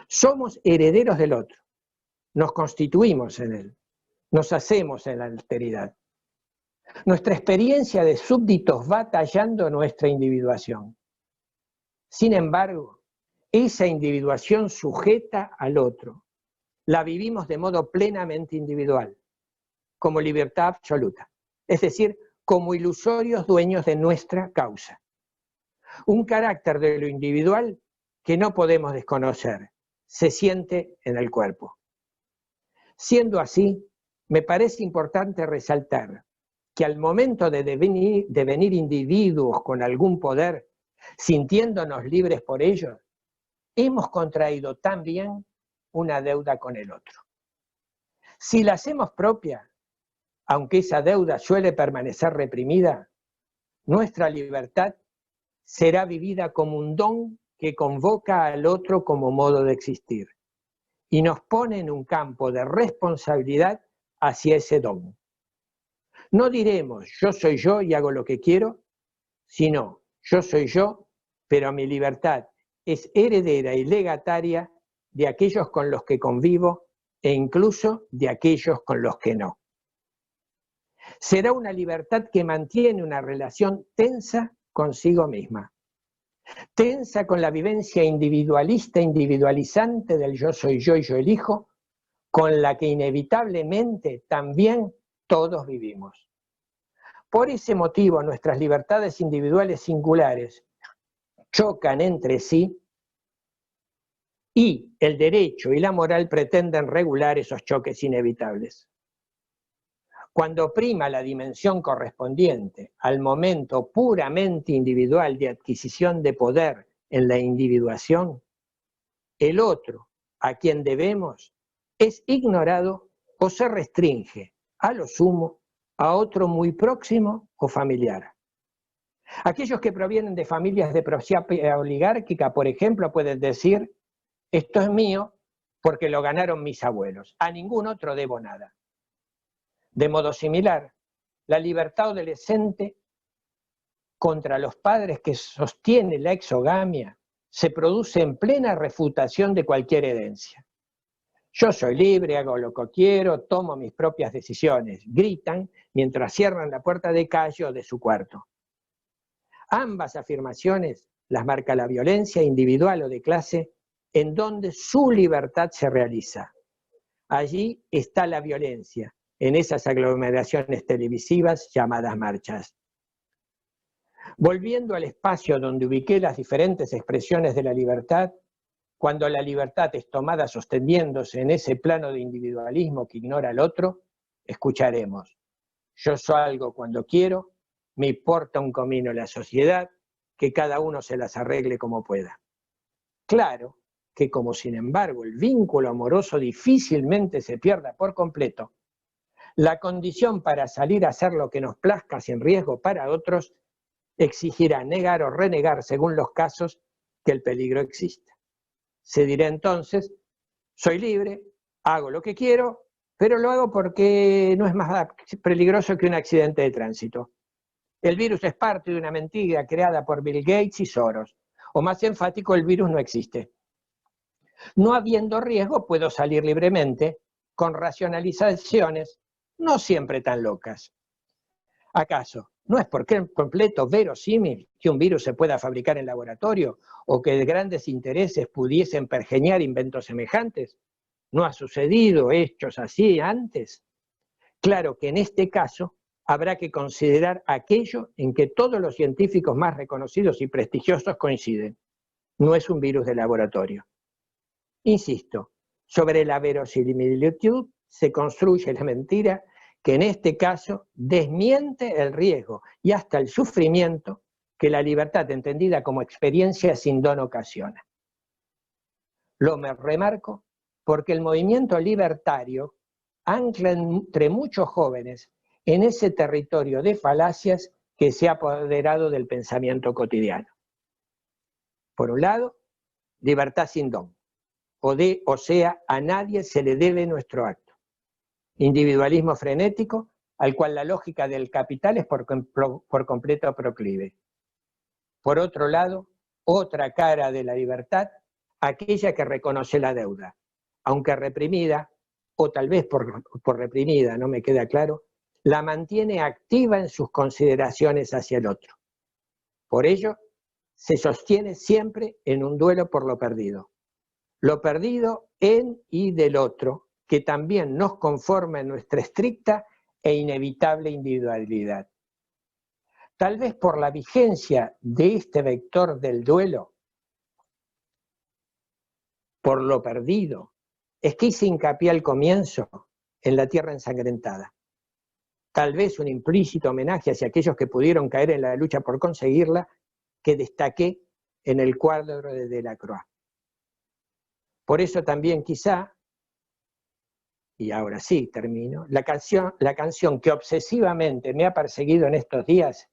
Somos herederos del otro, nos constituimos en él, nos hacemos en la alteridad. Nuestra experiencia de súbditos va tallando nuestra individuación. Sin embargo, esa individuación sujeta al otro la vivimos de modo plenamente individual, como libertad absoluta, es decir, como ilusorios dueños de nuestra causa. Un carácter de lo individual que no podemos desconocer, se siente en el cuerpo. Siendo así, me parece importante resaltar que al momento de devenir individuos con algún poder, sintiéndonos libres por ello, hemos contraído también una deuda con el otro. Si la hacemos propia, aunque esa deuda suele permanecer reprimida, nuestra libertad será vivida como un don que convoca al otro como modo de existir y nos pone en un campo de responsabilidad hacia ese don. No diremos yo soy yo y hago lo que quiero, sino yo soy yo, pero mi libertad es heredera y legataria de aquellos con los que convivo e incluso de aquellos con los que no. Será una libertad que mantiene una relación tensa consigo misma, tensa con la vivencia individualista, individualizante del yo soy yo y yo elijo, con la que inevitablemente también todos vivimos. Por ese motivo nuestras libertades individuales singulares chocan entre sí y el derecho y la moral pretenden regular esos choques inevitables. Cuando prima la dimensión correspondiente al momento puramente individual de adquisición de poder en la individuación, el otro a quien debemos es ignorado o se restringe, a lo sumo, a otro muy próximo o familiar. Aquellos que provienen de familias de propiedad oligárquica, por ejemplo, pueden decir, esto es mío porque lo ganaron mis abuelos, a ningún otro debo nada. De modo similar, la libertad adolescente contra los padres que sostiene la exogamia se produce en plena refutación de cualquier herencia. Yo soy libre, hago lo que quiero, tomo mis propias decisiones, gritan mientras cierran la puerta de calle o de su cuarto. Ambas afirmaciones las marca la violencia individual o de clase en donde su libertad se realiza. Allí está la violencia, en esas aglomeraciones televisivas llamadas marchas. Volviendo al espacio donde ubiqué las diferentes expresiones de la libertad, cuando la libertad es tomada sosteniéndose en ese plano de individualismo que ignora al otro, escucharemos: yo salgo cuando quiero, me importa un comino la sociedad, que cada uno se las arregle como pueda. Claro que como sin embargo el vínculo amoroso difícilmente se pierda por completo, la condición para salir a hacer lo que nos plazca sin riesgo para otros exigirá negar o renegar según los casos que el peligro exista. Se dirá entonces, soy libre, hago lo que quiero, pero lo hago porque no es más peligroso que un accidente de tránsito. El virus es parte de una mentira creada por Bill Gates y Soros, o más enfático, el virus no existe. No habiendo riesgo, puedo salir libremente, con racionalizaciones no siempre tan locas. ¿Acaso no es por completo verosímil que un virus se pueda fabricar en laboratorio o que grandes intereses pudiesen pergeñar inventos semejantes? ¿No ha sucedido hechos así antes? Claro que en este caso habrá que considerar aquello en que todos los científicos más reconocidos y prestigiosos coinciden. No es un virus de laboratorio. Insisto, sobre la verosimilitud se construye la mentira que en este caso desmiente el riesgo y hasta el sufrimiento que la libertad entendida como experiencia sin don ocasiona. Lo me remarco porque el movimiento libertario ancla entre muchos jóvenes en ese territorio de falacias que se ha apoderado del pensamiento cotidiano. Por un lado, libertad sin don, o sea, a nadie se le debe nuestro acto. Individualismo frenético, al cual la lógica del capital es por completo proclive. Por otro lado, otra cara de la libertad, aquella que reconoce la deuda, aunque reprimida, o tal vez por reprimida, no me queda claro, la mantiene activa en sus consideraciones hacia el otro. Por ello, se sostiene siempre en un duelo por lo perdido. Lo perdido en y del otro, que también nos conforma en nuestra estricta e inevitable individualidad. Tal vez por la vigencia de este vector del duelo, por lo perdido, es que hice hincapié al comienzo en la tierra ensangrentada. Tal vez un implícito homenaje hacia aquellos que pudieron caer en la lucha por conseguirla, que destaqué en el cuadro de Delacroix. Por eso también quizá, y ahora sí termino, la canción que obsesivamente me ha perseguido en estos días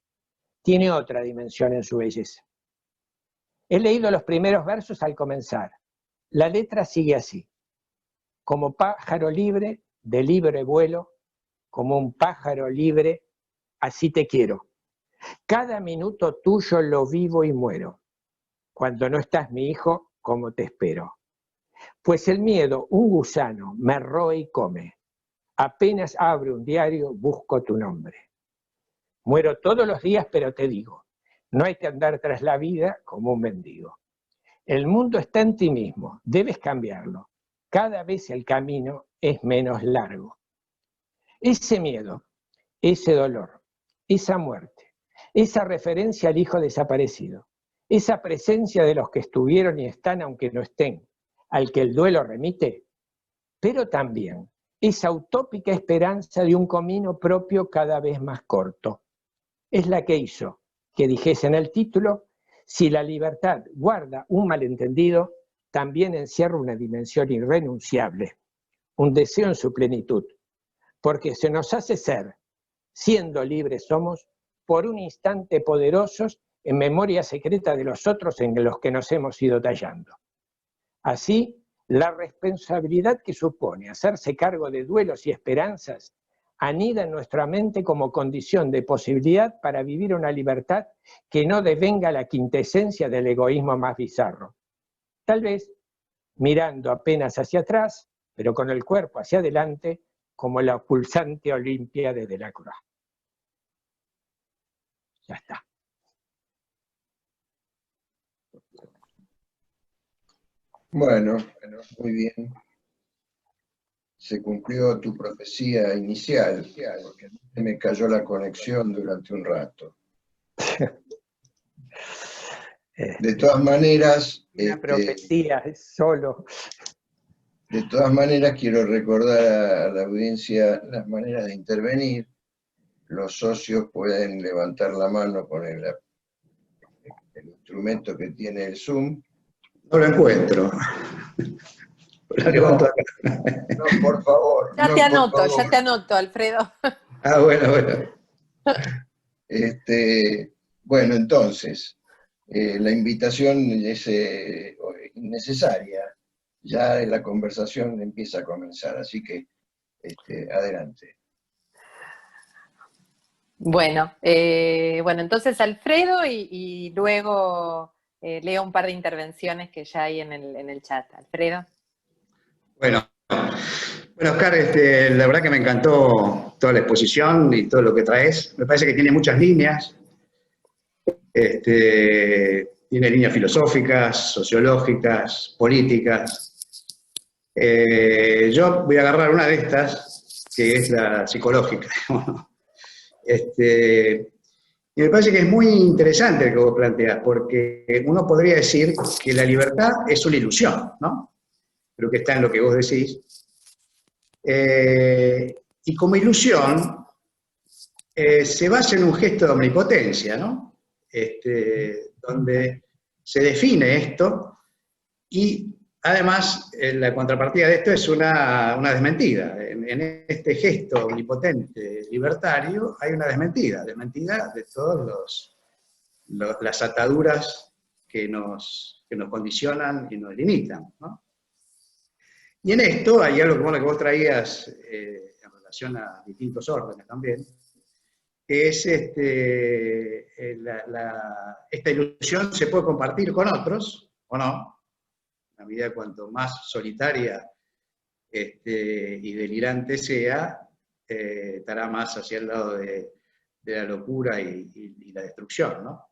tiene otra dimensión en su belleza. He leído los primeros versos al comenzar. La letra sigue así: como pájaro libre, de libre vuelo, como un pájaro libre, así te quiero. Cada minuto tuyo lo vivo y muero. Cuando no estás, mi hijo, como te espero. Pues el miedo, un gusano, me roe y come. Apenas abro un diario, busco tu nombre. Muero todos los días, pero te digo, no hay que andar tras la vida como un mendigo. El mundo está en ti mismo, debes cambiarlo. Cada vez el camino es menos largo. Ese miedo, ese dolor, esa muerte, esa referencia al hijo desaparecido, esa presencia de los que estuvieron y están aunque no estén, al que el duelo remite, pero también esa utópica esperanza de un camino propio cada vez más corto. Es la que hizo que dijese en el título: si la libertad guarda un malentendido, también encierra una dimensión irrenunciable, un deseo en su plenitud, porque se nos hace ser, siendo libres somos, por un instante poderosos en memoria secreta de los otros en los que nos hemos ido tallando. Así, la responsabilidad que supone hacerse cargo de duelos y esperanzas anida en nuestra mente como condición de posibilidad para vivir una libertad que no devenga la quintesencia del egoísmo más bizarro. Tal vez mirando apenas hacia atrás, pero con el cuerpo hacia adelante, como la pulsante Olimpia de Delacroix. Ya está. Bueno, muy bien. Se cumplió tu profecía inicial, porque me cayó la conexión durante un rato. De todas maneras... Una profecía es solo. De todas maneras, quiero recordar a la audiencia las maneras de intervenir. Los socios pueden levantar la mano con el instrumento que tiene el Zoom. No lo encuentro. No, por favor. Ya te anoto, Alfredo. Ah, bueno. Bueno, entonces, la invitación es innecesaria. Ya la conversación empieza a comenzar, así que adelante. Bueno, entonces Alfredo y luego leo un par de intervenciones que ya hay en el chat. Alfredo. Bueno, Oscar, la verdad que me encantó toda la exposición y todo lo que traes. Me parece que tiene muchas líneas. Tiene líneas filosóficas, sociológicas, políticas. Yo voy a agarrar una de estas, que es la psicológica. Y me parece que es muy interesante lo que vos planteás, porque uno podría decir que la libertad es una ilusión, ¿no? Creo que está en lo que vos decís. Y como ilusión, se basa en un gesto de omnipotencia, ¿no? Donde se define esto y además la contrapartida de esto es una desmentida. En este gesto omnipotente libertario hay una desmentida de todas las ataduras que nos condicionan y nos limitan, ¿no? Y en esto hay algo como lo que vos traías en relación a distintos órdenes también, que es esta ilusión se puede compartir con otros, o no, a medida cuanto más solitaria y delirante sea, estará más hacia el lado de la locura y la destrucción, ¿no?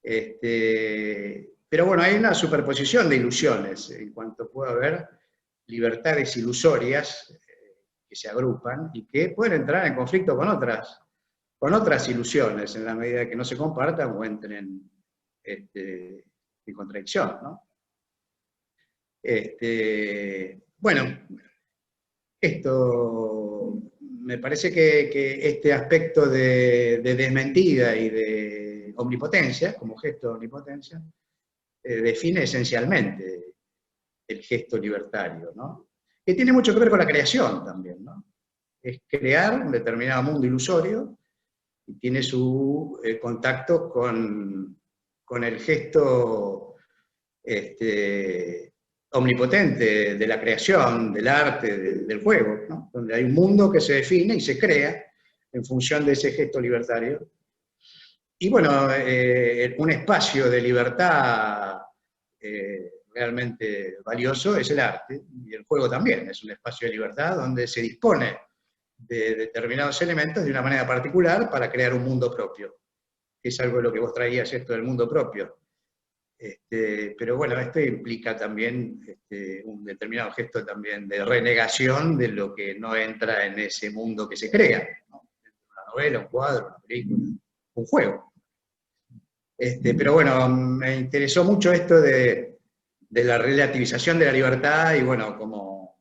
Pero bueno, hay una superposición de ilusiones, en cuanto puede haber libertades ilusorias que se agrupan y que pueden entrar en conflicto con otras ilusiones, en la medida que no se compartan o entren en contradicción, ¿no? Bueno, esto me parece que este aspecto de desmentida y de omnipotencia, como gesto de omnipotencia, define esencialmente el gesto libertario, ¿no? Que tiene mucho que ver con la creación también, ¿no? Es crear un determinado mundo ilusorio y tiene su contacto con el gesto omnipotente de la creación, del arte, del juego, ¿no? Donde hay un mundo que se define y se crea en función de ese gesto libertario. Y bueno, un espacio de libertad realmente valioso es el arte, y el juego también es un espacio de libertad donde se dispone de determinados elementos de una manera particular para crear un mundo propio. Es algo de lo que vos traías, esto del mundo propio. Pero bueno, esto implica también un determinado gesto también de renegación de lo que no entra en ese mundo que se crea, ¿no? Una novela, un cuadro, una película, un juego. Pero bueno, me interesó mucho esto de la relativización de la libertad y bueno, como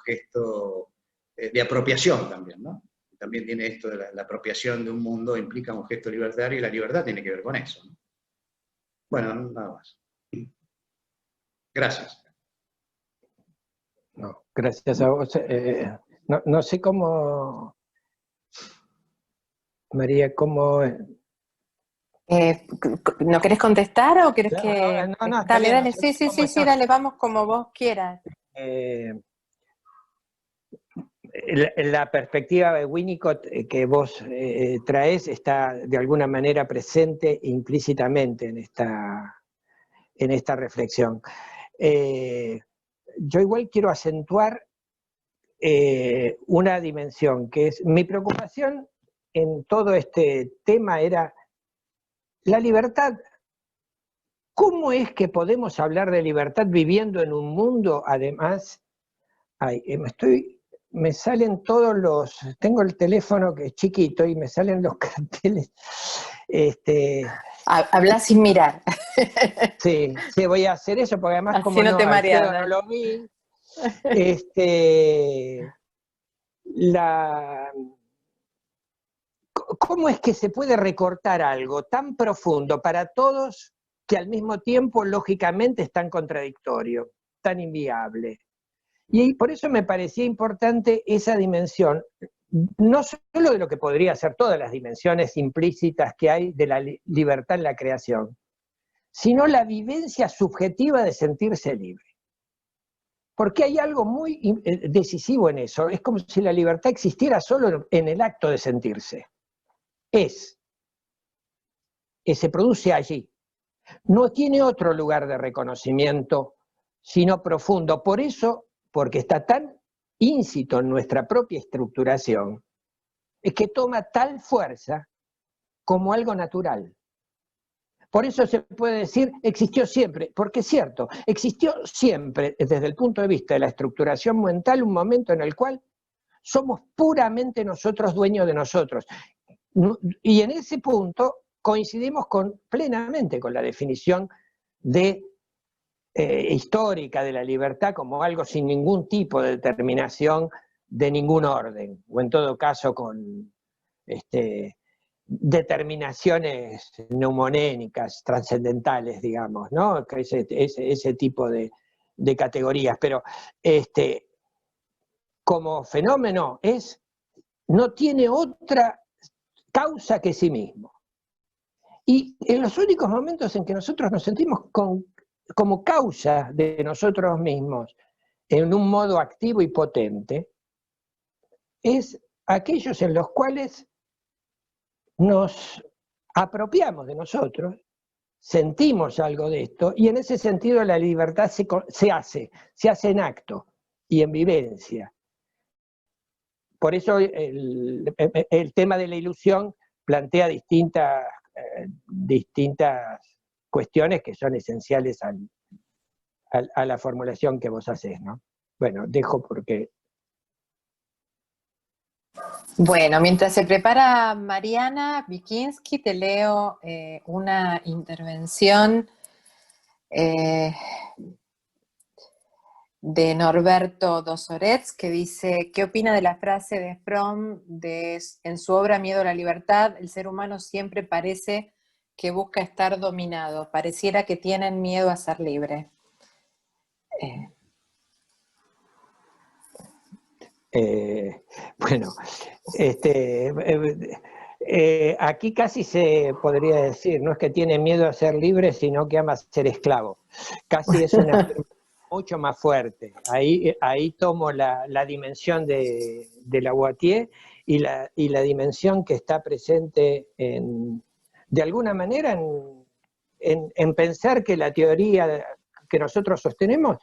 gesto de apropiación también, ¿no? También tiene esto de la apropiación de un mundo, implica un gesto libertario y la libertad tiene que ver con eso, ¿no? Bueno, nada más. Gracias. No, gracias a vos. No sé cómo, María, cómo... ¿No querés contestar o querés Claro, que...? no, está Dale, bien, dale, no sé sí, cómo está. dale, vamos como vos quieras. La perspectiva de Winnicott que vos traes está de alguna manera presente implícitamente en esta reflexión. Yo igual quiero acentuar una dimensión, que es mi preocupación en todo este tema era la libertad. ¿Cómo es que podemos hablar de libertad viviendo en un mundo, además, me salen todos los, tengo el teléfono que es chiquito y me salen los carteles. Habla sin mirar. Sí, voy a hacer eso porque además Así como no te mareas, Alfredo no lo vi, ¿cómo es que se puede recortar algo tan profundo para todos que al mismo tiempo lógicamente es tan contradictorio, tan inviable? Y por eso me parecía importante esa dimensión, no solo de lo que podría ser todas las dimensiones implícitas que hay de la libertad en la creación, sino la vivencia subjetiva de sentirse libre. Porque hay algo muy decisivo en eso, es como si la libertad existiera solo en el acto de sentirse. Se produce allí. No tiene otro lugar de reconocimiento, sino profundo. Por eso, porque está tan íncito en nuestra propia estructuración, es que toma tal fuerza como algo natural. Por eso se puede decir, existió siempre, porque es cierto, existió siempre desde el punto de vista de la estructuración mental un momento en el cual somos puramente nosotros dueños de nosotros. Y en ese punto coincidimos plenamente con la definición histórica de la libertad como algo sin ningún tipo de determinación de ningún orden, o en todo caso con determinaciones neumonénicas, trascendentales, digamos, ¿no? Ese tipo de categorías. Pero como fenómeno no tiene otra causa que sí mismo. Y en los únicos momentos en que nosotros nos sentimos como causa de nosotros mismos en un modo activo y potente, es aquellos en los cuales nos apropiamos de nosotros, sentimos algo de esto, y en ese sentido la libertad se hace en acto y en vivencia. Por eso el tema de la ilusión plantea distintas distintas cuestiones que son esenciales a la formulación que vos hacés, ¿no? Bueno, dejo porque... Bueno, mientras se prepara Mariana Wikinski, te leo una intervención de Norberto Dosorets, que dice: ¿qué opina de la frase de Fromm en su obra Miedo a la libertad? El ser humano siempre parece que busca estar dominado, pareciera que tienen miedo a ser libre. Bueno, aquí casi se podría decir, no es que tiene miedo a ser libre, sino que ama ser esclavo. Casi es una mucho más fuerte. Ahí tomo la dimensión de Lavoisier y la dimensión que está presente de alguna manera en pensar que la teoría que nosotros sostenemos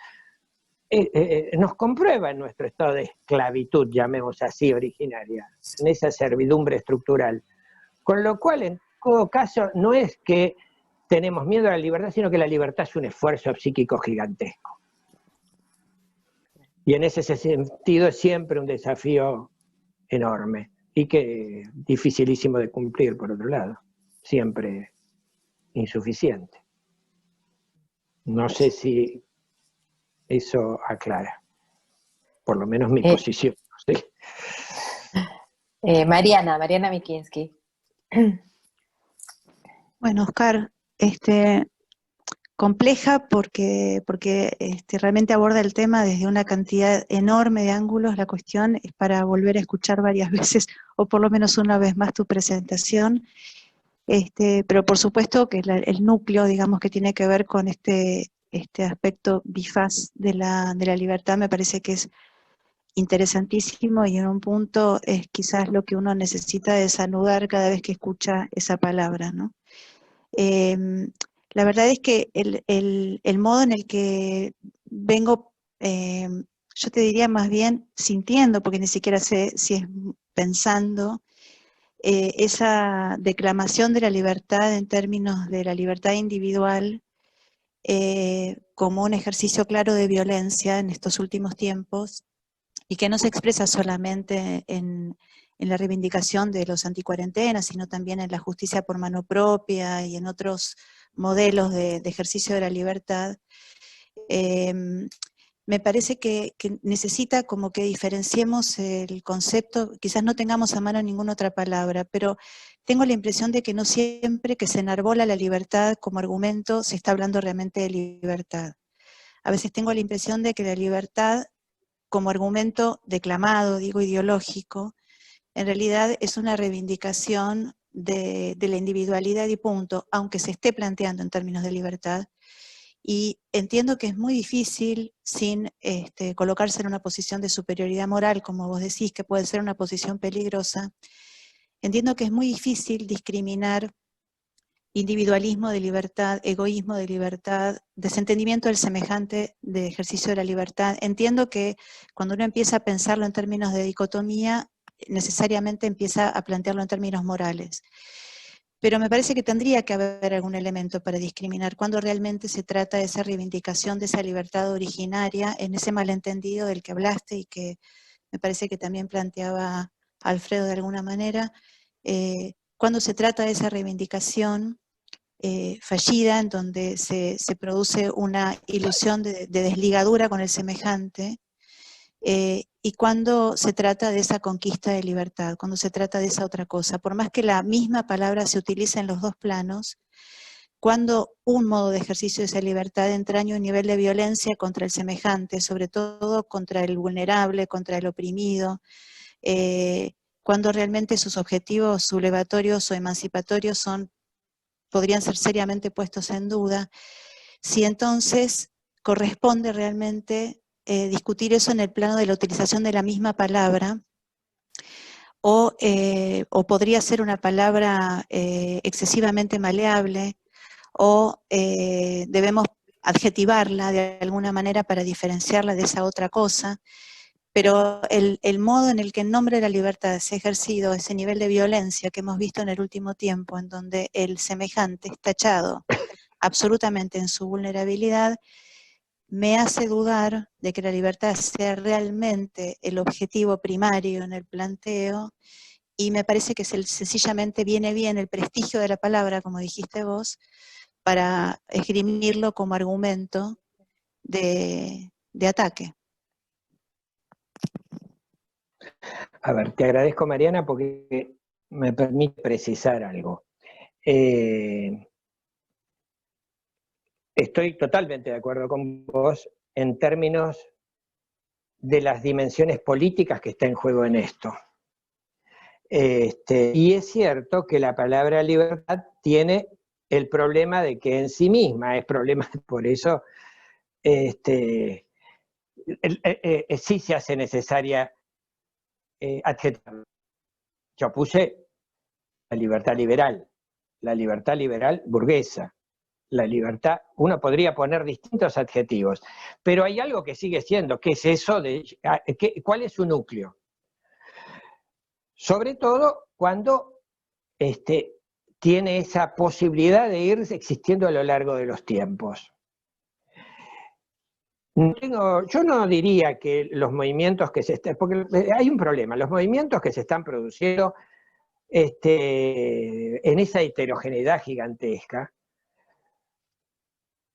nos comprueba en nuestro estado de esclavitud, llamemos así, originaria, en esa servidumbre estructural. Con lo cual, en todo caso, no es que tenemos miedo a la libertad, sino que la libertad es un esfuerzo psíquico gigantesco. Y en ese sentido es siempre un desafío enorme y que dificilísimo de cumplir, por otro lado, siempre insuficiente. No sé si eso aclara, por lo menos mi posición. ¿Sí? Mariana Wikinski. Bueno, Oscar, compleja porque realmente aborda el tema desde una cantidad enorme de ángulos. La cuestión es para volver a escuchar varias veces, o por lo menos una vez más, tu presentación. Pero por supuesto que el núcleo, digamos, que tiene que ver con este aspecto bifaz de la libertad, me parece que es interesantísimo, y en un punto es quizás lo que uno necesita desanudar cada vez que escucha esa palabra, ¿no? La verdad es que el modo en el que vengo, yo te diría más bien sintiendo, porque ni siquiera sé si es pensando, esa declamación de la libertad en términos de la libertad individual como un ejercicio claro de violencia en estos últimos tiempos, y que no se expresa solamente en la reivindicación de los anticuarentenas, sino también en la justicia por mano propia y en otros modelos de ejercicio de la libertad. Me parece que necesita como que diferenciemos el concepto, quizás no tengamos a mano ninguna otra palabra, pero tengo la impresión de que no siempre que se enarbola la libertad como argumento se está hablando realmente de libertad. A veces tengo la impresión de que la libertad como argumento declamado, digo ideológico, en realidad es una reivindicación de la individualidad y punto, aunque se esté planteando en términos de libertad. Y entiendo que es muy difícil, sin colocarse en una posición de superioridad moral, como vos decís, que puede ser una posición peligrosa, entiendo que es muy difícil discriminar individualismo de libertad, egoísmo de libertad, desentendimiento del semejante de ejercicio de la libertad. Entiendo que cuando uno empieza a pensarlo en términos de dicotomía, necesariamente empieza a plantearlo en términos morales. Pero me parece que tendría que haber algún elemento para discriminar cuando realmente se trata de esa reivindicación de esa libertad originaria, en ese malentendido del que hablaste y que me parece que también planteaba Alfredo de alguna manera, cuando se trata de esa reivindicación fallida, en donde se produce una ilusión de desligadura con el semejante, y cuando se trata de esa conquista de libertad, cuando se trata de esa otra cosa. Por más que la misma palabra se utilice en los dos planos, cuando un modo de ejercicio de esa libertad entraña un nivel de violencia contra el semejante, sobre todo contra el vulnerable, contra el oprimido, cuando realmente sus objetivos sublevatorios o emancipatorios podrían ser seriamente puestos en duda, si entonces corresponde realmente discutir eso en el plano de la utilización de la misma palabra, o podría ser una palabra excesivamente maleable, o debemos adjetivarla de alguna manera para diferenciarla de esa otra cosa, pero el modo en el que en nombre de la libertad se ha ejercido ese nivel de violencia que hemos visto en el último tiempo, en donde el semejante es tachado absolutamente en su vulnerabilidad, me hace dudar de que la libertad sea realmente el objetivo primario en el planteo, y me parece que sencillamente viene bien el prestigio de la palabra, como dijiste vos, para esgrimirlo como argumento de ataque. A ver, te agradezco, Mariana, porque me permite precisar algo. Estoy totalmente de acuerdo con vos en términos de las dimensiones políticas que está en juego en esto. Y es cierto que la palabra libertad tiene el problema de que en sí misma es problema, por eso sí se hace necesaria adjetivar. Yo puse la libertad liberal burguesa, la libertad, uno podría poner distintos adjetivos, pero hay algo que sigue siendo, que es eso de, ¿cuál es su núcleo? Sobre todo cuando tiene esa posibilidad de ir existiendo a lo largo de los tiempos. Yo no diría que los movimientos que se están, porque hay un problema, los movimientos que se están produciendo en esa heterogeneidad gigantesca,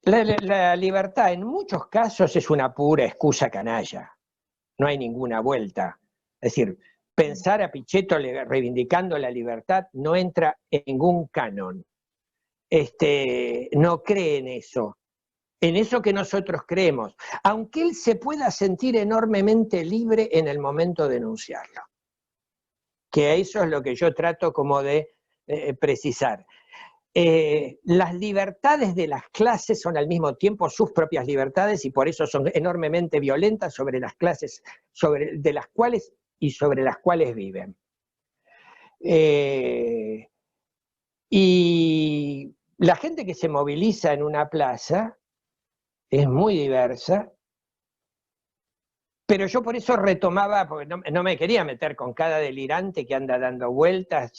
la libertad en muchos casos es una pura excusa canalla, no hay ninguna vuelta. Es decir, pensar a Pichetto reivindicando la libertad no entra en ningún canon. No cree en eso que nosotros creemos, aunque él se pueda sentir enormemente libre en el momento de enunciarlo. Que eso es lo que yo trato como de precisar. Las libertades de las clases son al mismo tiempo sus propias libertades y por eso son enormemente violentas sobre las clases de las cuales y sobre las cuales viven. Y la gente que se moviliza en una plaza es muy diversa, pero yo por eso retomaba, porque no me quería meter con cada delirante que anda dando vueltas,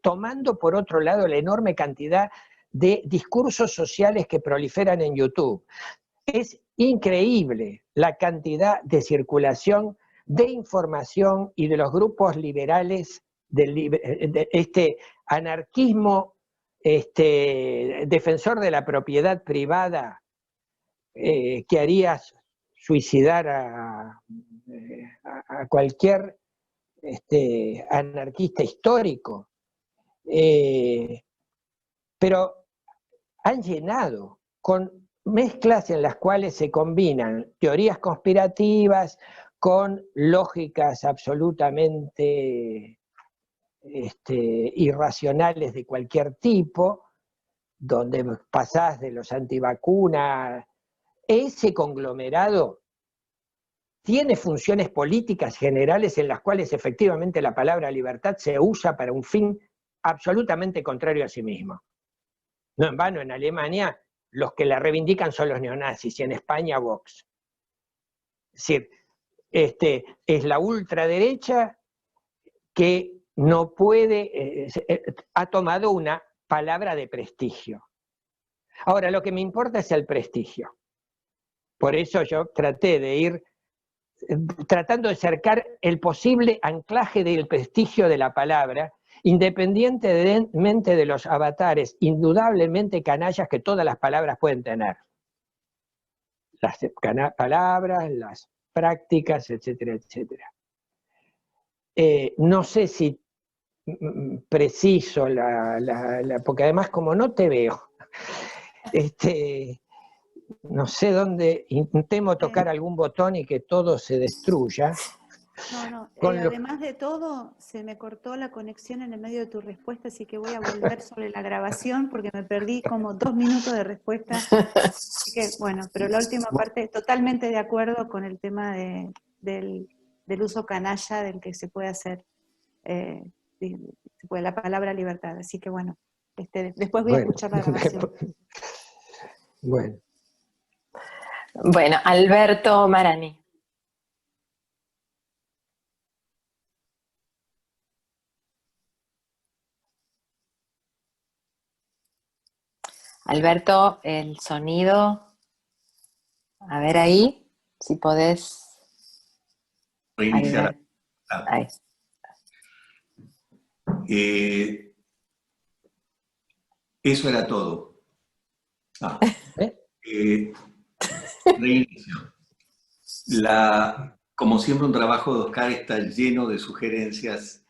tomando por otro lado la enorme cantidad de discursos sociales que proliferan en YouTube. Es increíble la cantidad de circulación de información y de los grupos liberales, de este anarquismo defensor de la propiedad privada que haría suicidar a cualquier anarquista histórico. Pero han llenado con mezclas en las cuales se combinan teorías conspirativas con lógicas absolutamente irracionales de cualquier tipo, donde pasás de los antivacunas. Ese conglomerado tiene funciones políticas generales en las cuales efectivamente la palabra libertad se usa para un fin absolutamente contrario a sí mismo. No en vano, en Alemania los que la reivindican son los neonazis y en España Vox. Es decir, es la ultraderecha que no puede, ha tomado una palabra de prestigio. Ahora, lo que me importa es el prestigio. Por eso yo traté de ir tratando de acercar el posible anclaje del prestigio de la palabra, independientemente de los avatares indudablemente canallas que todas las palabras pueden tener. Las palabras, las prácticas, etcétera, etcétera. No sé si preciso porque además como no te veo, no sé dónde, temo tocar algún botón y que todo se destruya. No, además de todo, se me cortó la conexión en el medio de tu respuesta, así que voy a volver sobre la grabación porque me perdí como 2 minutos de respuesta. Así que, bueno, pero la última parte, totalmente de acuerdo con el tema del uso canalla del que se puede hacer la palabra libertad. Así que, bueno, después voy a escuchar la grabación. Bueno, Alberto Marani. Alberto, el sonido, a ver ahí, si podés. Reiniciar. Ahí. Eso era todo. Reinicio. Como siempre, un trabajo de Oscar está lleno de sugerencias,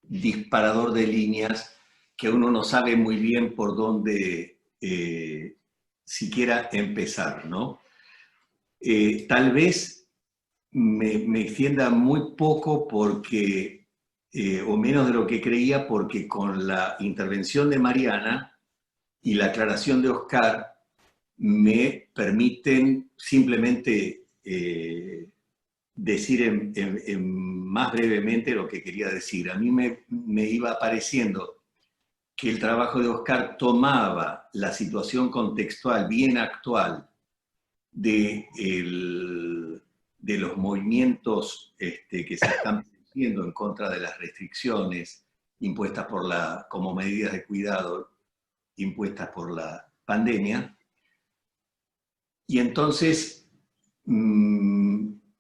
disparador de líneas, que uno no sabe muy bien por dónde siquiera empezar, ¿no? Tal vez me extienda muy poco porque, o menos de lo que creía, porque con la intervención de Mariana y la aclaración de Oscar me permiten simplemente decir más brevemente lo que quería decir. A mí me iba pareciendo que el trabajo de Oscar tomaba la situación contextual bien actual de los movimientos que se están produciendo en contra de las restricciones impuestas como medidas de cuidado impuestas por la pandemia. Y entonces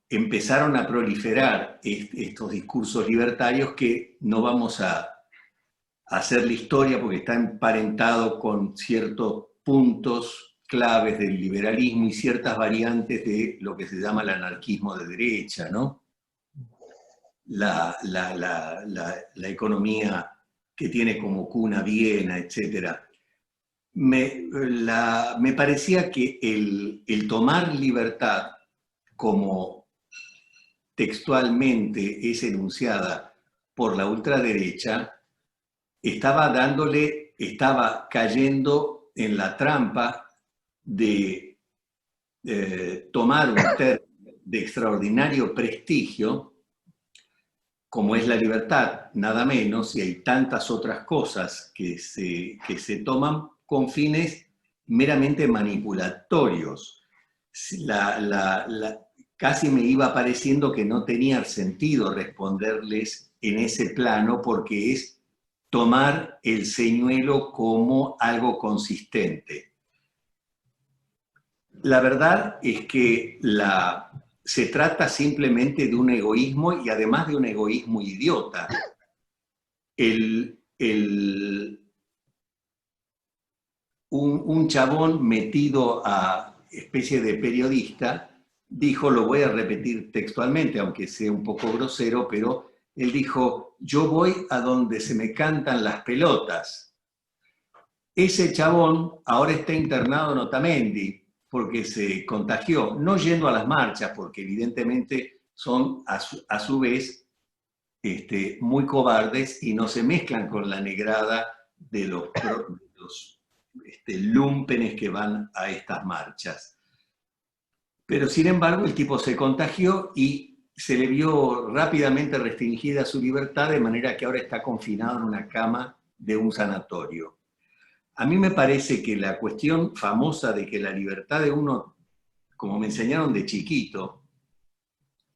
empezaron a proliferar estos discursos libertarios que no vamos a hacer la historia porque está emparentado con ciertos puntos claves del liberalismo y ciertas variantes de lo que se llama el anarquismo de derecha, ¿no? La economía que tiene como cuna Viena, etc. Me parecía que el tomar libertad como textualmente es enunciada por la ultraderecha, estaba cayendo en la trampa de tomar un término de extraordinario prestigio, como es la libertad, nada menos, y hay tantas otras cosas que se toman con fines meramente manipulatorios. Casi me iba pareciendo que no tenía sentido responderles en ese plano porque es tomar el señuelo como algo consistente. La verdad es que se trata simplemente de un egoísmo y además de un egoísmo idiota. Un chabón metido a especie de periodista dijo, lo voy a repetir textualmente, aunque sea un poco grosero, pero él dijo, yo voy a donde se me cantan las pelotas. Ese chabón ahora está internado en Otamendi porque se contagió, no yendo a las marchas, porque evidentemente son a su vez muy cobardes y no se mezclan con la negrada de los lúmpenes que van a estas marchas. Pero sin embargo el tipo se contagió y se le vio rápidamente restringida su libertad, de manera que ahora está confinado en una cama de un sanatorio. A mí me parece que la cuestión famosa de que la libertad de uno, como me enseñaron de chiquito,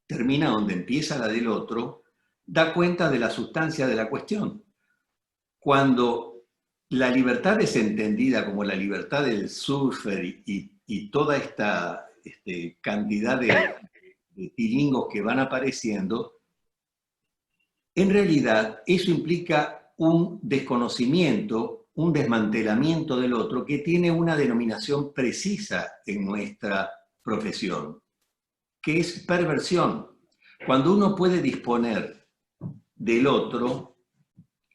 termina donde empieza la del otro, da cuenta de la sustancia de la cuestión. Cuando la libertad es entendida como la libertad del surfer y toda esta cantidad de tilingos que van apareciendo, en realidad eso implica un desconocimiento, un desmantelamiento del otro que tiene una denominación precisa en nuestra profesión, que es perversión. Cuando uno puede disponer del otro,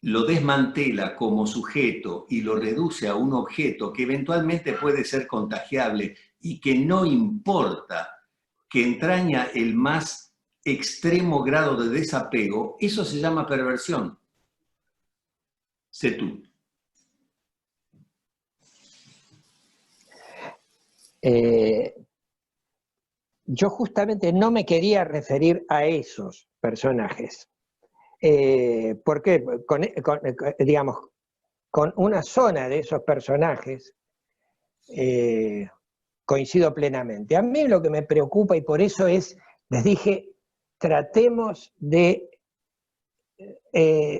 lo desmantela como sujeto y lo reduce a un objeto que eventualmente puede ser contagiable y que no importa, que entraña el más extremo grado de desapego, eso se llama perversión. Sé tú. Yo justamente no me quería referir a esos personajes. Porque digamos, con una zona de esos personajes coincido plenamente. A mí lo que me preocupa, y por eso les dije, tratemos de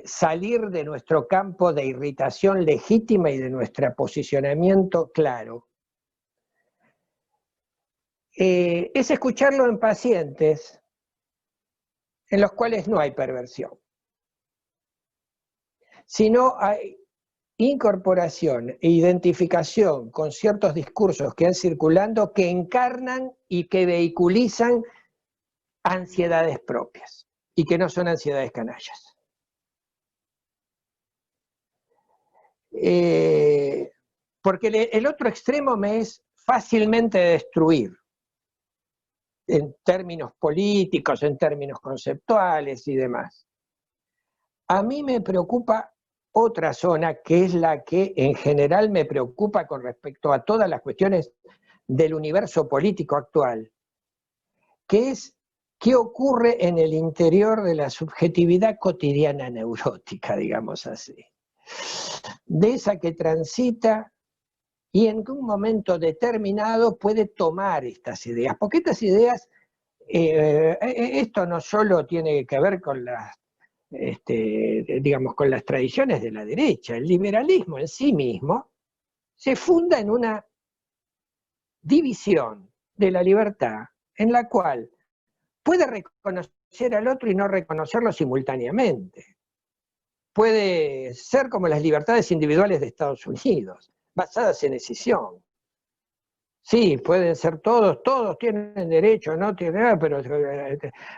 salir de nuestro campo de irritación legítima y de nuestro posicionamiento claro. Es escucharlo en pacientes en los cuales no hay perversión, sino hay incorporación e identificación con ciertos discursos que han circulando que encarnan y que vehiculizan ansiedades propias y que no son ansiedades canallas. Porque el otro extremo me es fácilmente destruir, en términos políticos, en términos conceptuales y demás. A mí me preocupa otra zona, que es la que en general me preocupa con respecto a todas las cuestiones del universo político actual, que es qué ocurre en el interior de la subjetividad cotidiana neurótica, digamos así. De esa que transita y en un momento determinado puede tomar estas ideas, porque estas ideas, esto no solo tiene que ver con las, digamos, con las tradiciones de la derecha, el liberalismo en sí mismo se funda en una división de la libertad en la cual puede reconocer al otro y no reconocerlo simultáneamente. Puede ser como las libertades individuales de Estados Unidos, basadas en escisión. Sí, pueden ser todos tienen derecho, no tienen, pero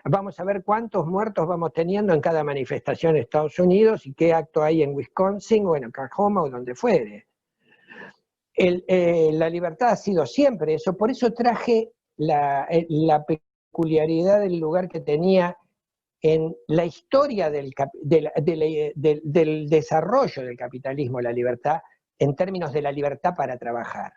vamos a ver cuántos muertos vamos teniendo en cada manifestación en Estados Unidos y qué acto hay en Wisconsin o en Oklahoma o donde fuere. La libertad ha sido siempre eso, por eso traje la peculiaridad del lugar que tenía en la historia del desarrollo del capitalismo, la libertad, en términos de la libertad para trabajar.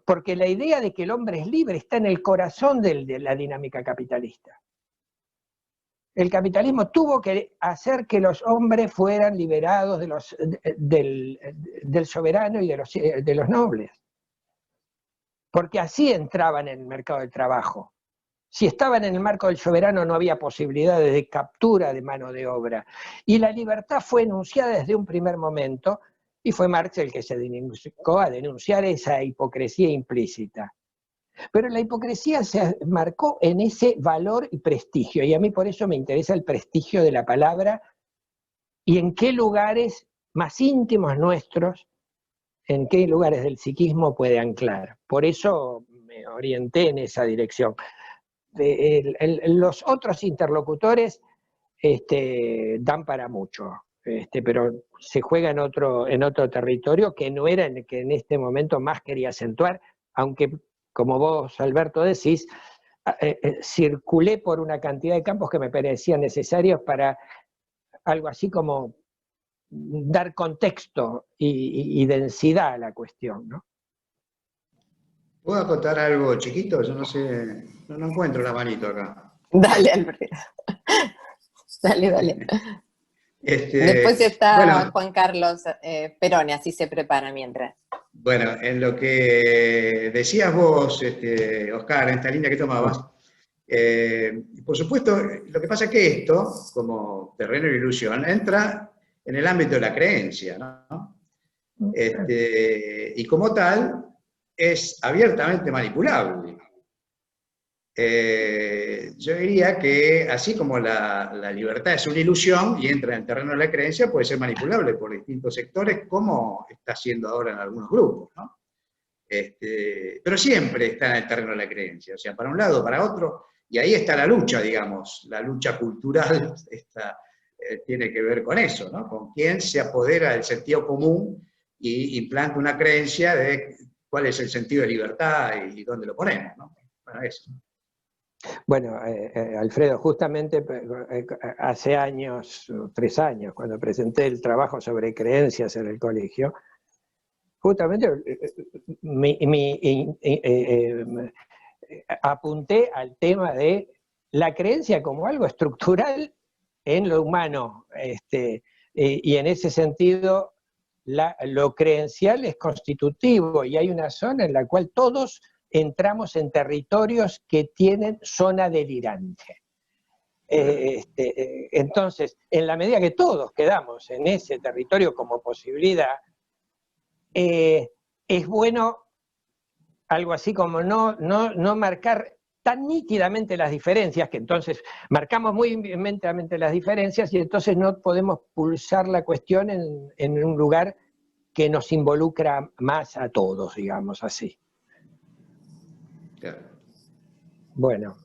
Porque la idea de que el hombre es libre está en el corazón de la dinámica capitalista. El capitalismo tuvo que hacer que los hombres fueran liberados del soberano y de los nobles. Porque así entraban en el mercado del trabajo. Si estaban en el marco del soberano no había posibilidades de captura de mano de obra. Y la libertad fue enunciada desde un primer momento, y fue Marx el que se dedicó a denunciar esa hipocresía implícita. Pero la hipocresía se marcó en ese valor y prestigio, y a mí por eso me interesa el prestigio de la palabra, y en qué lugares más íntimos nuestros, en qué lugares del psiquismo puede anclar. Por eso me orienté en esa dirección. Los otros interlocutores dan para mucho, pero se juega en otro territorio que no era el que en este momento más quería acentuar, aunque, como vos, Alberto, decís, circulé por una cantidad de campos que me parecían necesarios para algo así como dar contexto y densidad a la cuestión, ¿no? ¿Puedo acotar algo chiquito? Yo no sé, no encuentro la manito acá. Dale, Alfredo. Dale. Después está bueno, Juan Carlos Perone, así se prepara mientras. Bueno, en lo que decías vos, Oscar, en esta línea que tomabas, por supuesto, lo que pasa es que esto, como terreno de ilusión, entra en el ámbito de la creencia, ¿no? Y como tal, es abiertamente manipulable. Yo diría que así como la libertad es una ilusión y entra en el terreno de la creencia, puede ser manipulable por distintos sectores, como está siendo ahora en algunos grupos, ¿no? Pero siempre está en el terreno de la creencia, o sea, para un lado, para otro, y ahí está la lucha, digamos, la lucha cultural tiene que ver con eso, ¿no? Con quién se apodera del sentido común y implanta una creencia de cuál es el sentido de libertad y dónde lo ponemos, ¿no? Bueno, eso. Bueno, Alfredo, justamente hace años, 3 años, cuando presenté el trabajo sobre creencias en el colegio, justamente apunté al tema de la creencia como algo estructural en lo humano, y en ese sentido lo creencial es constitutivo, y hay una zona en la cual todos entramos en territorios que tienen zona delirante. Entonces, en la medida que todos quedamos en ese territorio como posibilidad, es bueno algo así como no marcar tan nítidamente las diferencias, que entonces marcamos muy nítidamente las diferencias y entonces no podemos pulsar la cuestión en un lugar que nos involucra más a todos, digamos así. Claro. Bueno.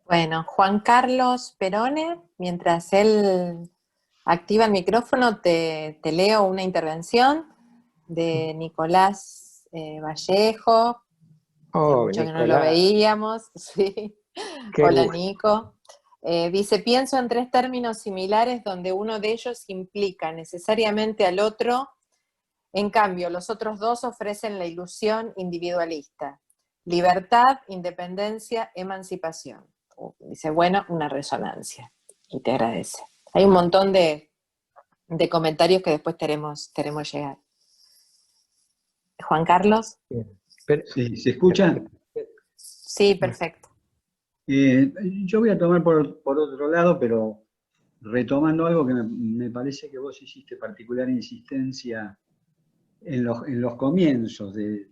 Bueno, Juan Carlos Perone, mientras él activa el micrófono, te leo una intervención de Nicolás Vallejo. Oh, mucho Nicolás. que no lo veíamos. Sí. Hola, gusto. Nico. Dice, pienso en 3 términos similares donde uno de ellos implica necesariamente al otro, en cambio los otros 2 ofrecen la ilusión individualista. Libertad, independencia, emancipación. Dice, bueno, una resonancia. Y te agradece. Hay un montón de comentarios que después tenemos llegar. Juan Carlos. Sí, ¿se escucha? Sí, perfecto. Yo voy a tomar por otro lado, pero retomando algo que me parece que vos hiciste particular insistencia en los comienzos de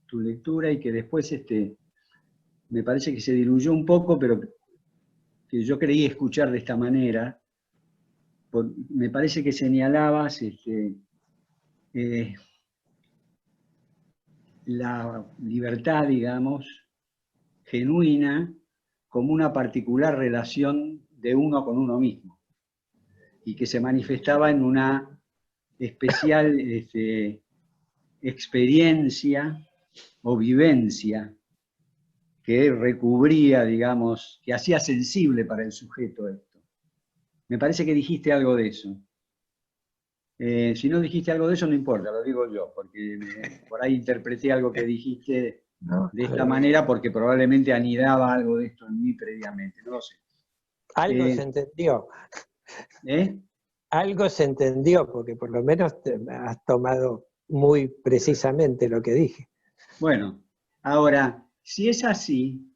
tu lectura y que después me parece que se diluyó un poco, pero que yo creí escuchar de esta manera. Me parece que señalabas la libertad, digamos, genuina, como una particular relación de uno con uno mismo, y que se manifestaba en una especial experiencia o vivencia que recubría, digamos, que hacía sensible para el sujeto esto. Me parece que dijiste algo de eso. Si no dijiste algo de eso, no importa, lo digo yo, porque por ahí interpreté algo que dijiste de esta manera, porque probablemente anidaba algo de esto en mí previamente, no lo sé. Algo se entendió. Algo se entendió, porque por lo menos has tomado muy precisamente lo que dije. Bueno, ahora, si es así,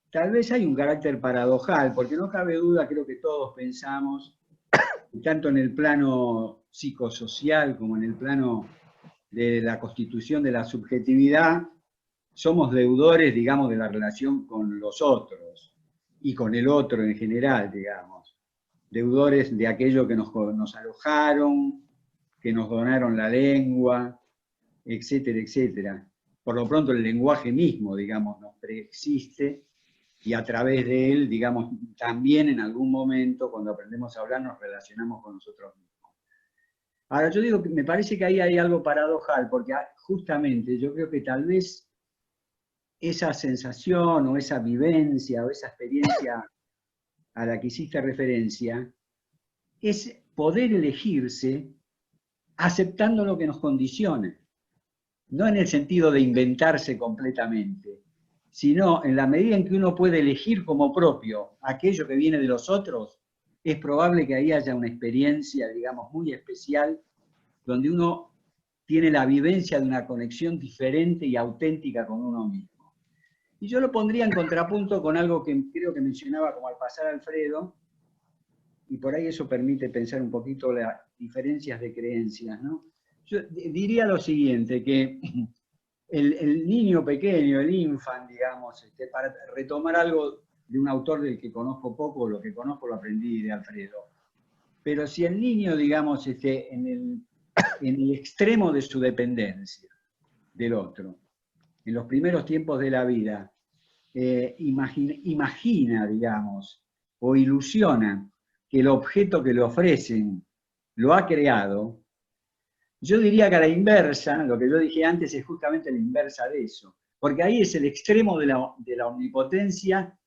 tal vez hay un carácter paradojal, porque no cabe duda, creo que todos pensamos, tanto en el plano psicosocial como en el plano de la constitución de la subjetividad, somos deudores, digamos, de la relación con los otros y con el otro en general, digamos. Deudores de aquello que nos alojaron, que nos donaron la lengua, etcétera, etcétera. Por lo pronto el lenguaje mismo, digamos, nos preexiste y a través de él, digamos, también en algún momento, cuando aprendemos a hablar, nos relacionamos con nosotros mismos. Ahora, yo digo que me parece que ahí hay algo paradojal, porque justamente yo creo que tal vez esa sensación o esa vivencia o esa experiencia a la que hiciste referencia es poder elegirse aceptando lo que nos condiciona. No en el sentido de inventarse completamente, sino en la medida en que uno puede elegir como propio aquello que viene de los otros, es probable que ahí haya una experiencia, digamos, muy especial, donde uno tiene la vivencia de una conexión diferente y auténtica con uno mismo. Y yo lo pondría en contrapunto con algo que creo que mencionaba como al pasar Alfredo, y por ahí eso permite pensar un poquito las diferencias de creencias, ¿no? Yo diría lo siguiente, que el niño pequeño, el infant, digamos, para retomar algo de un autor del que conozco poco, lo que conozco lo aprendí de Alfredo, pero si el niño, digamos, en el extremo de su dependencia del otro, en los primeros tiempos de la vida, imagina, digamos, o ilusiona que el objeto que le ofrecen lo ha creado, yo diría que a la inversa, lo que yo dije antes es justamente la inversa de eso, porque ahí es el extremo de la omnipotencia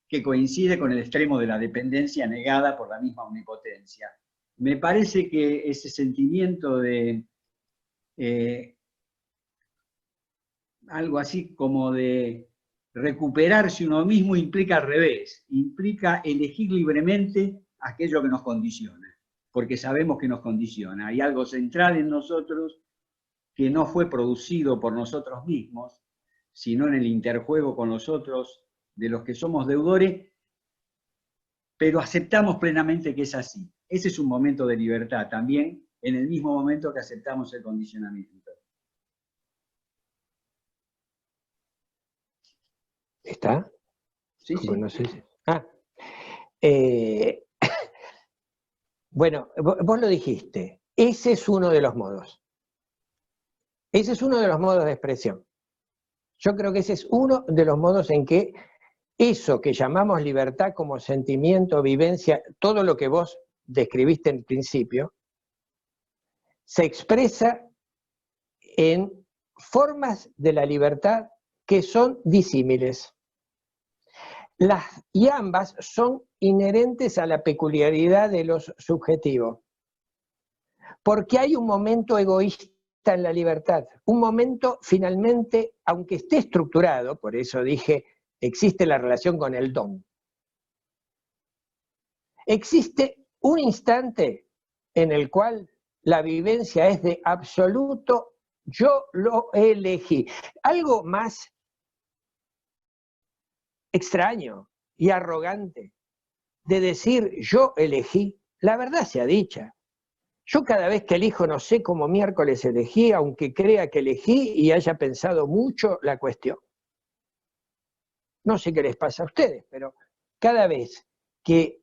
que coincide con el extremo de la dependencia negada por la misma omnipotencia. Me parece que ese sentimiento de algo así como de recuperarse uno mismo implica al revés, implica elegir libremente aquello que nos condiciona, porque sabemos que nos condiciona. Hay algo central en nosotros que no fue producido por nosotros mismos, sino en el interjuego con los otros, de los que somos deudores, pero aceptamos plenamente que es así. Ese es un momento de libertad también, en el mismo momento que aceptamos el condicionamiento. ¿Está? Sí, sí. No sé si... Bueno, vos lo dijiste, ese es uno de los modos. Ese es uno de los modos de expresión. Yo creo que ese es uno de los modos en que eso que llamamos libertad como sentimiento, vivencia, todo lo que vos describiste en principio, se expresa en formas de la libertad que son disímiles. Y ambas son inherentes a la peculiaridad de los subjetivos. Porque hay un momento egoísta en la libertad, un momento finalmente, aunque esté estructurado, por eso dije, existe la relación con el don. Existe un instante en el cual la vivencia es de absoluto, yo lo elegí. Algo más extraño y arrogante de decir yo elegí, la verdad sea dicha. Yo cada vez que elijo no sé cómo miércoles elegí, aunque crea que elegí y haya pensado mucho la cuestión. No sé qué les pasa a ustedes, pero cada vez que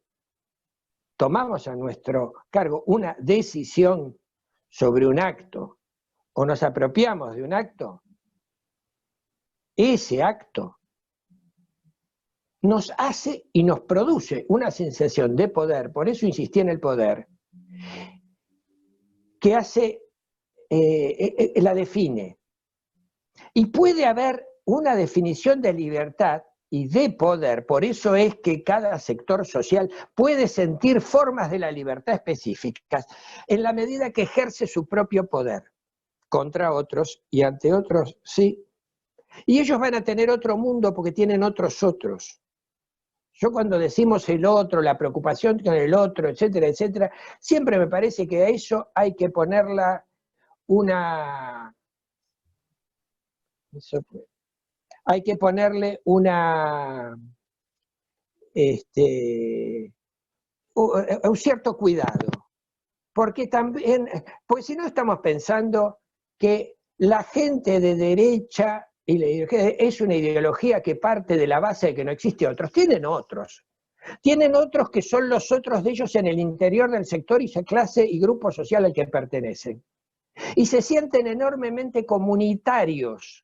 tomamos a nuestro cargo una decisión sobre un acto o nos apropiamos de un acto, ese acto nos hace y nos produce una sensación de poder, por eso insistí en el poder, que hace, la define. Y puede haber una definición de libertad y de poder, por eso es que cada sector social puede sentir formas de la libertad específicas, en la medida que ejerce su propio poder, contra otros y ante otros, sí. Y ellos van a tener otro mundo porque tienen otros. Yo cuando decimos el otro, la preocupación con el otro, etcétera, etcétera, siempre me parece que a eso hay que ponerla hay que ponerle un cierto cuidado, porque también, pues si no estamos pensando que la gente de derecha y la ideología es una ideología que parte de la base de que no existe otros. Tienen otros que son los otros de ellos en el interior del sector y esa clase y grupo social al que pertenecen. Y se sienten enormemente comunitarios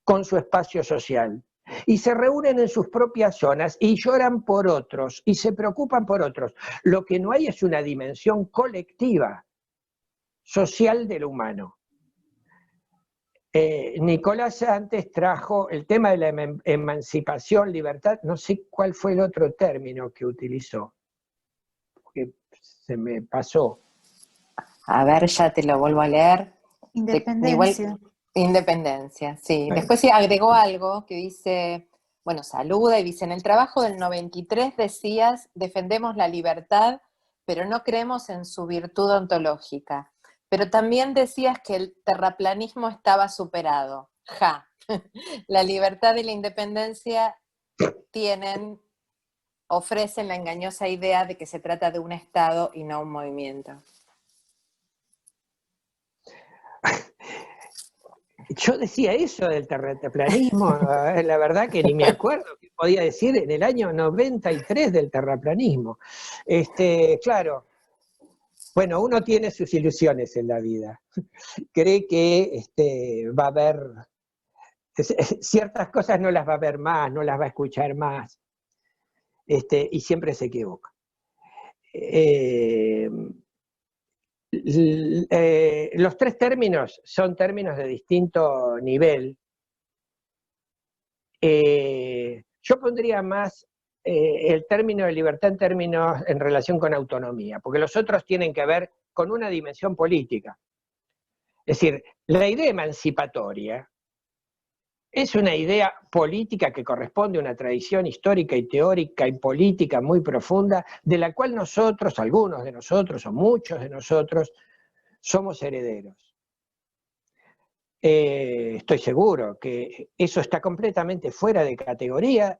con su espacio social. Y se reúnen en sus propias zonas y lloran por otros y se preocupan por otros. Lo que no hay es una dimensión colectiva, social del humano. Nicolás antes trajo el tema de la emancipación, libertad, no sé cuál fue el otro término que utilizó, porque se me pasó. A ver, ya te lo vuelvo a leer. Independencia. Independencia, sí. Bueno. Después sí agregó algo que dice, bueno, saluda y dice, en el trabajo del 93 decías, defendemos la libertad, pero no creemos en su virtud ontológica. Pero también decías que el terraplanismo estaba superado. Ja. La libertad y la independencia ofrecen la engañosa idea de que se trata de un Estado y no un movimiento. Yo decía eso del terraplanismo, la verdad que ni me acuerdo qué podía decir en el año 93 del terraplanismo. Claro, bueno, uno tiene sus ilusiones en la vida. Cree que va a haber ciertas cosas, no las va a ver más, no las va a escuchar más, y siempre se equivoca. Los tres términos son términos de distinto nivel. Yo pondría más el término de libertad en relación con autonomía, porque los otros tienen que ver con una dimensión política. Es decir, la idea emancipatoria es una idea política que corresponde a una tradición histórica y teórica y política muy profunda, de la cual nosotros, algunos de nosotros o muchos de nosotros, somos herederos. estoy seguro que eso está completamente fuera de categoría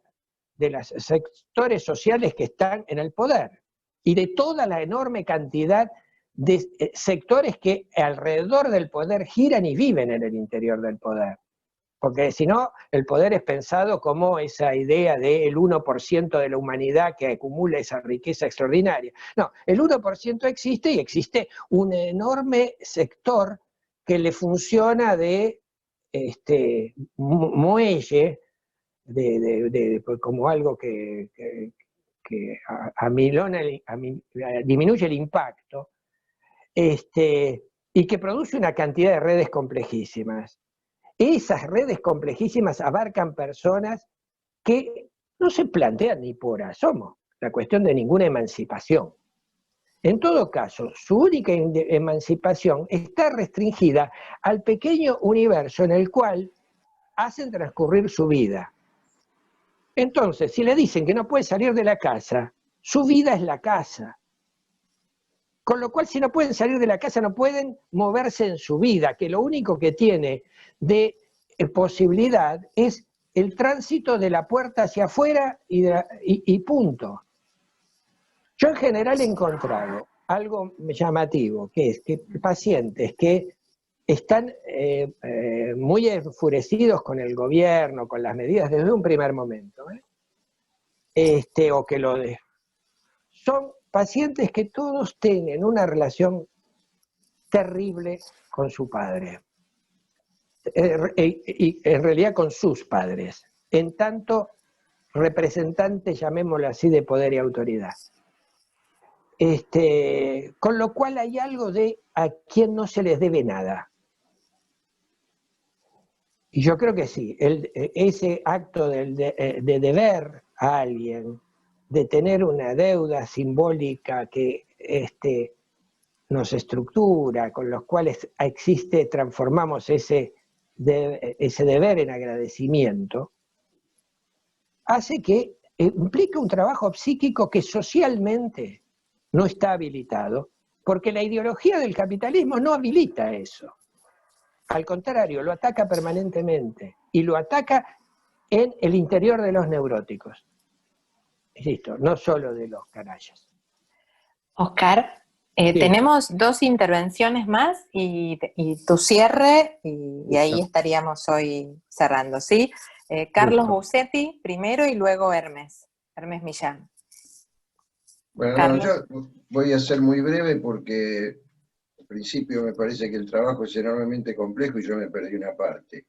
de los sectores sociales que están en el poder y de toda la enorme cantidad de sectores que alrededor del poder giran y viven en el interior del poder. Porque si no, el poder es pensado como esa idea del 1% de la humanidad que acumula esa riqueza extraordinaria. No, el 1% existe y existe un enorme sector que le funciona de muelle, como algo que disminuye el impacto, y que produce una cantidad de redes complejísimas. Esas redes complejísimas abarcan personas que no se plantean ni por asomo la cuestión de ninguna emancipación. En todo caso, su única emancipación está restringida al pequeño universo en el cual hacen transcurrir su vida. Entonces, si le dicen que no puede salir de la casa, su vida es la casa. Con lo cual, si no pueden salir de la casa, no pueden moverse en su vida, que lo único que tiene de posibilidad es el tránsito de la puerta hacia afuera y punto. Yo en general he encontrado algo llamativo, que es que pacientes que están muy enfurecidos con el gobierno, con las medidas desde un primer momento, o que son pacientes que todos tienen una relación terrible con su padre, y en realidad con sus padres, en tanto representantes, llamémoslo así, de poder y autoridad. Con lo cual hay algo de a quien no se les debe nada. Y yo creo que sí, ese acto de deber a alguien, de tener una deuda simbólica que nos estructura, con los cuales transformamos ese deber en agradecimiento, hace que implique un trabajo psíquico que socialmente no está habilitado, porque la ideología del capitalismo no habilita eso. Al contrario, lo ataca permanentemente, y lo ataca en el interior de los neuróticos. Insisto, no solo de los canallas. Oscar, sí. Tenemos 2 intervenciones más y tu cierre, y ahí estaríamos hoy cerrando, ¿sí? Carlos Busetti primero y luego Hermes Millán. Bueno, no, yo voy a ser muy breve porque al principio me parece que el trabajo es enormemente complejo y yo me perdí una parte.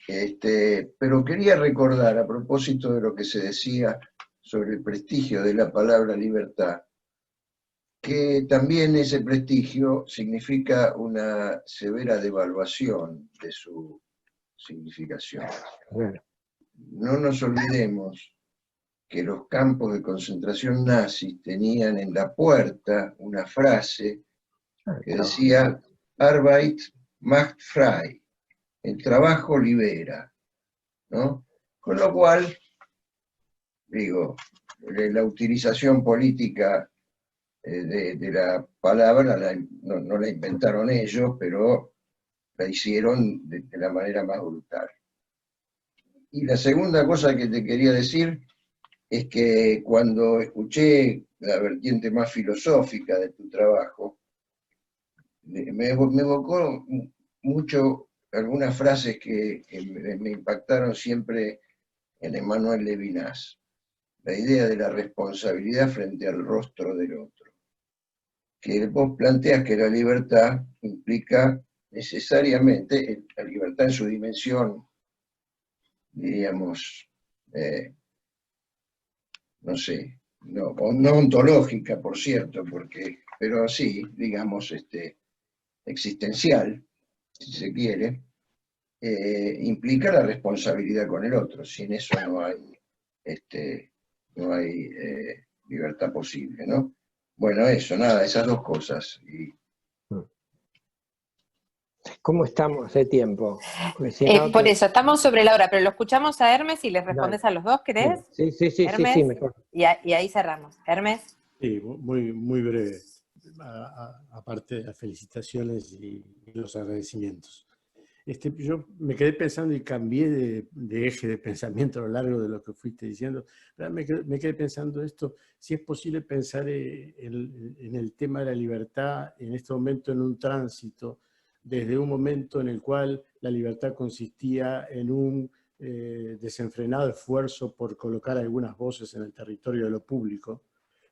Pero quería recordar, a propósito de lo que se decía sobre el prestigio de la palabra libertad, que también ese prestigio significa una severa devaluación de su significación. Bueno. No nos olvidemos que los campos de concentración nazis tenían en la puerta una frase que decía Arbeit macht frei, el trabajo libera, ¿no? Con lo cual, digo, la utilización política de la palabra no la inventaron ellos, pero la hicieron de la manera más brutal. Y la segunda cosa que te quería decir es que cuando escuché la vertiente más filosófica de tu trabajo, me evocó mucho algunas frases que me impactaron siempre en Emmanuel Levinas. La idea de la responsabilidad frente al rostro del otro. Que vos planteas que la libertad implica necesariamente, la libertad en su dimensión, diríamos, no sé, no ontológica, por cierto, pero sí, digamos, existencial, si se quiere, implica la responsabilidad con el otro. Sin eso no hay libertad posible, ¿no? Bueno, eso, nada, esas 2 cosas. ¿Cómo estamos de tiempo? Si no, por eso, estamos sobre la hora, pero lo escuchamos a Hermes y les respondes a los 2, ¿querés? Sí, Hermes, sí, mejor. Y ahí cerramos. Hermes. Sí, muy breve. Aparte de las felicitaciones y los agradecimientos. Yo me quedé pensando y cambié de eje de pensamiento a lo largo de lo que fuiste diciendo. Me quedé pensando esto, si es posible pensar en el tema de la libertad en este momento en un tránsito, desde un momento en el cual la libertad consistía en un desenfrenado esfuerzo por colocar algunas voces en el territorio de lo público,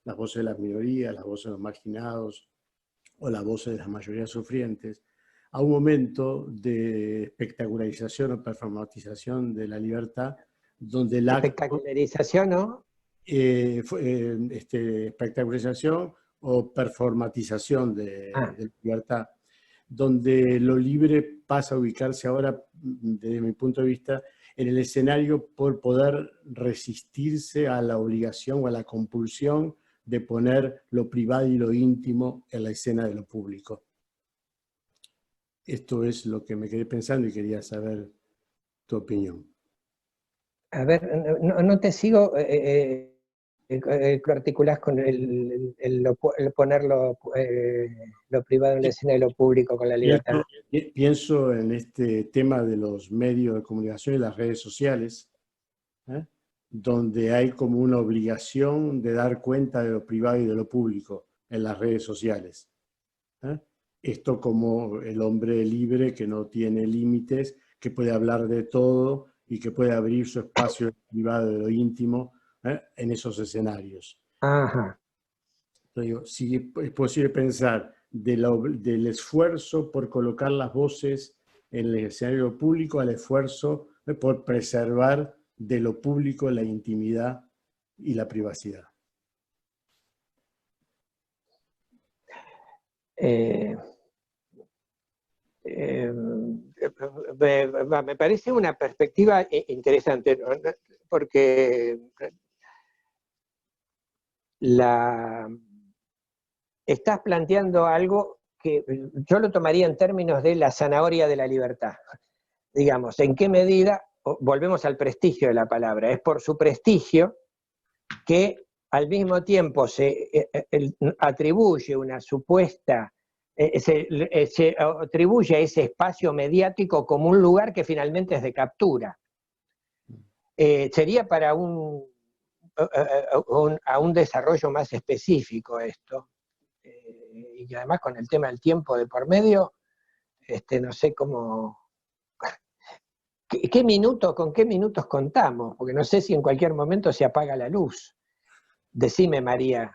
las voces de las minorías, las voces de los marginados o las voces de las mayorías sufrientes, a un momento de espectacularización o performatización de la libertad, donde el acto... Espectacularización, ¿no? Espectacularización o performatización de la libertad, donde lo libre pasa a ubicarse ahora, desde mi punto de vista, en el escenario por poder resistirse a la obligación o a la compulsión de poner lo privado y lo íntimo en la escena de lo público. Esto es lo que me quedé pensando y quería saber tu opinión. A ver, no te sigo, articulás con el poner lo privado en la escena de lo público con la libertad. Pienso en este tema de los medios de comunicación y las redes sociales, donde hay como una obligación de dar cuenta de lo privado y de lo público en las redes sociales. Esto como el hombre libre que no tiene límites, que puede hablar de todo y que puede abrir su espacio privado de lo íntimo en esos escenarios. Ajá. Entonces digo, si es posible pensar del esfuerzo por colocar las voces en el escenario público al esfuerzo por preservar de lo público la intimidad y la privacidad. Me parece una perspectiva interesante, porque estás planteando algo que yo lo tomaría en términos de la zanahoria de la libertad. Digamos, ¿en qué medida? Volvemos al prestigio de la palabra. Es por su prestigio que al mismo tiempo se atribuye una supuesta, se atribuye a ese espacio mediático como un lugar que finalmente es de captura. Sería para a un desarrollo más específico esto, y además con el tema del tiempo de por medio, no sé cómo... ¿Con qué minutos contamos? Porque no sé si en cualquier momento se apaga la luz. Decime, María.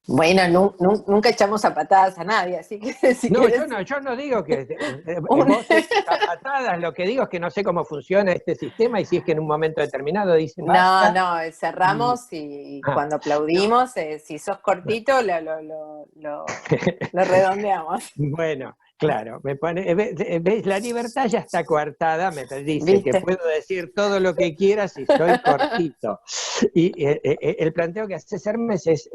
Bueno, nunca echamos a patadas a nadie, así que si no, quieres... yo no digo que vos echas a patadas, lo que digo es que no sé cómo funciona este sistema y si es que en un momento determinado dicen basta. No, cerramos y cuando aplaudimos, si sos cortito, lo redondeamos. Bueno, claro, ves, la libertad ya está coartada, me dice ¿Viste? que puedo decir todo lo que quiera si soy cortito. Y el planteo que hace Hermes es,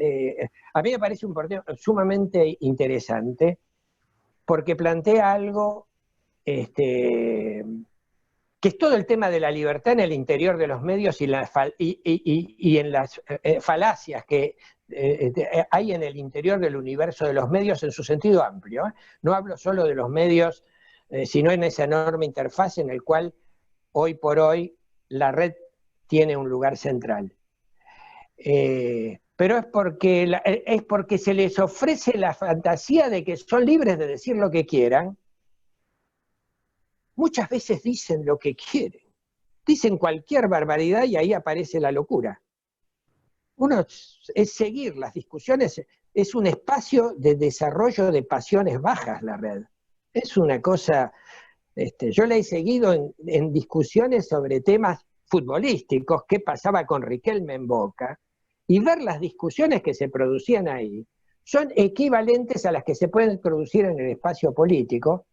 a mí me parece un planteo sumamente interesante, porque plantea algo que es todo el tema de la libertad en el interior de los medios y en las falacias que hay en el interior del universo de los medios en su sentido amplio. No hablo solo de los medios, sino en esa enorme interfaz en el cual hoy por hoy la red tiene un lugar central. Pero es porque se les ofrece la fantasía de que son libres de decir lo que quieran. Muchas veces dicen lo que quieren, dicen cualquier barbaridad y ahí aparece la locura. Uno es seguir las discusiones, es un espacio de desarrollo de pasiones bajas la red. Es una cosa, yo la he seguido en discusiones sobre temas futbolísticos, qué pasaba con Riquelme en Boca, y ver las discusiones que se producían ahí son equivalentes a las que se pueden producir en el espacio político,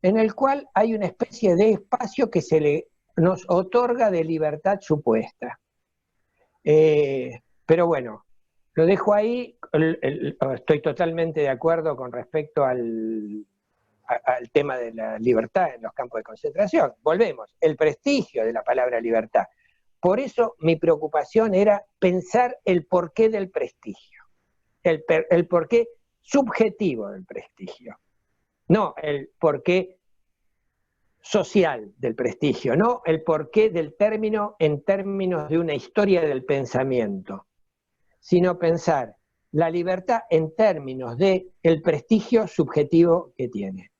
en el cual hay una especie de espacio que nos otorga de libertad supuesta. Pero bueno, lo dejo ahí, estoy totalmente de acuerdo con respecto al tema de la libertad en los campos de concentración. Volvemos, el prestigio de la palabra libertad. Por eso mi preocupación era pensar el porqué del prestigio, el porqué subjetivo del prestigio. No el porqué social del prestigio, no el porqué del término en términos de una historia del pensamiento, sino pensar la libertad en términos de el prestigio subjetivo que tiene.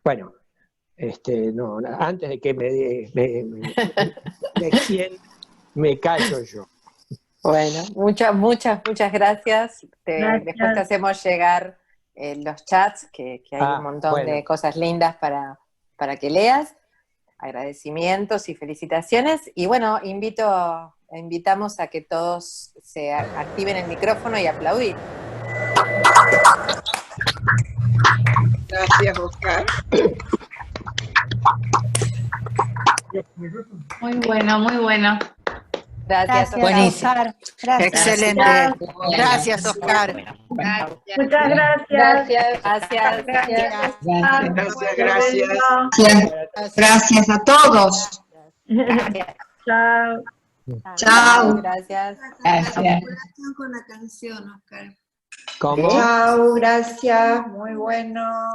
Bueno, no, antes de que me extienda, me callo yo. Bueno, muchas gracias. Gracias. Después te hacemos llegar los chats, que hay un montón de cosas lindas para que leas. Agradecimientos y felicitaciones. Y bueno, invitamos a que todos se activen el micrófono y aplaudir. Gracias, Oscar. Muy bueno, muy bueno. Gracias, Buenísimo. Gracias. Excelente. Gracias, Oscar. Muchas gracias. Gracias. Gracias a todos. Chao. Chao. Gracias. Con la canción, Oscar. ¿Cómo? Chao, gracias. Muy bueno.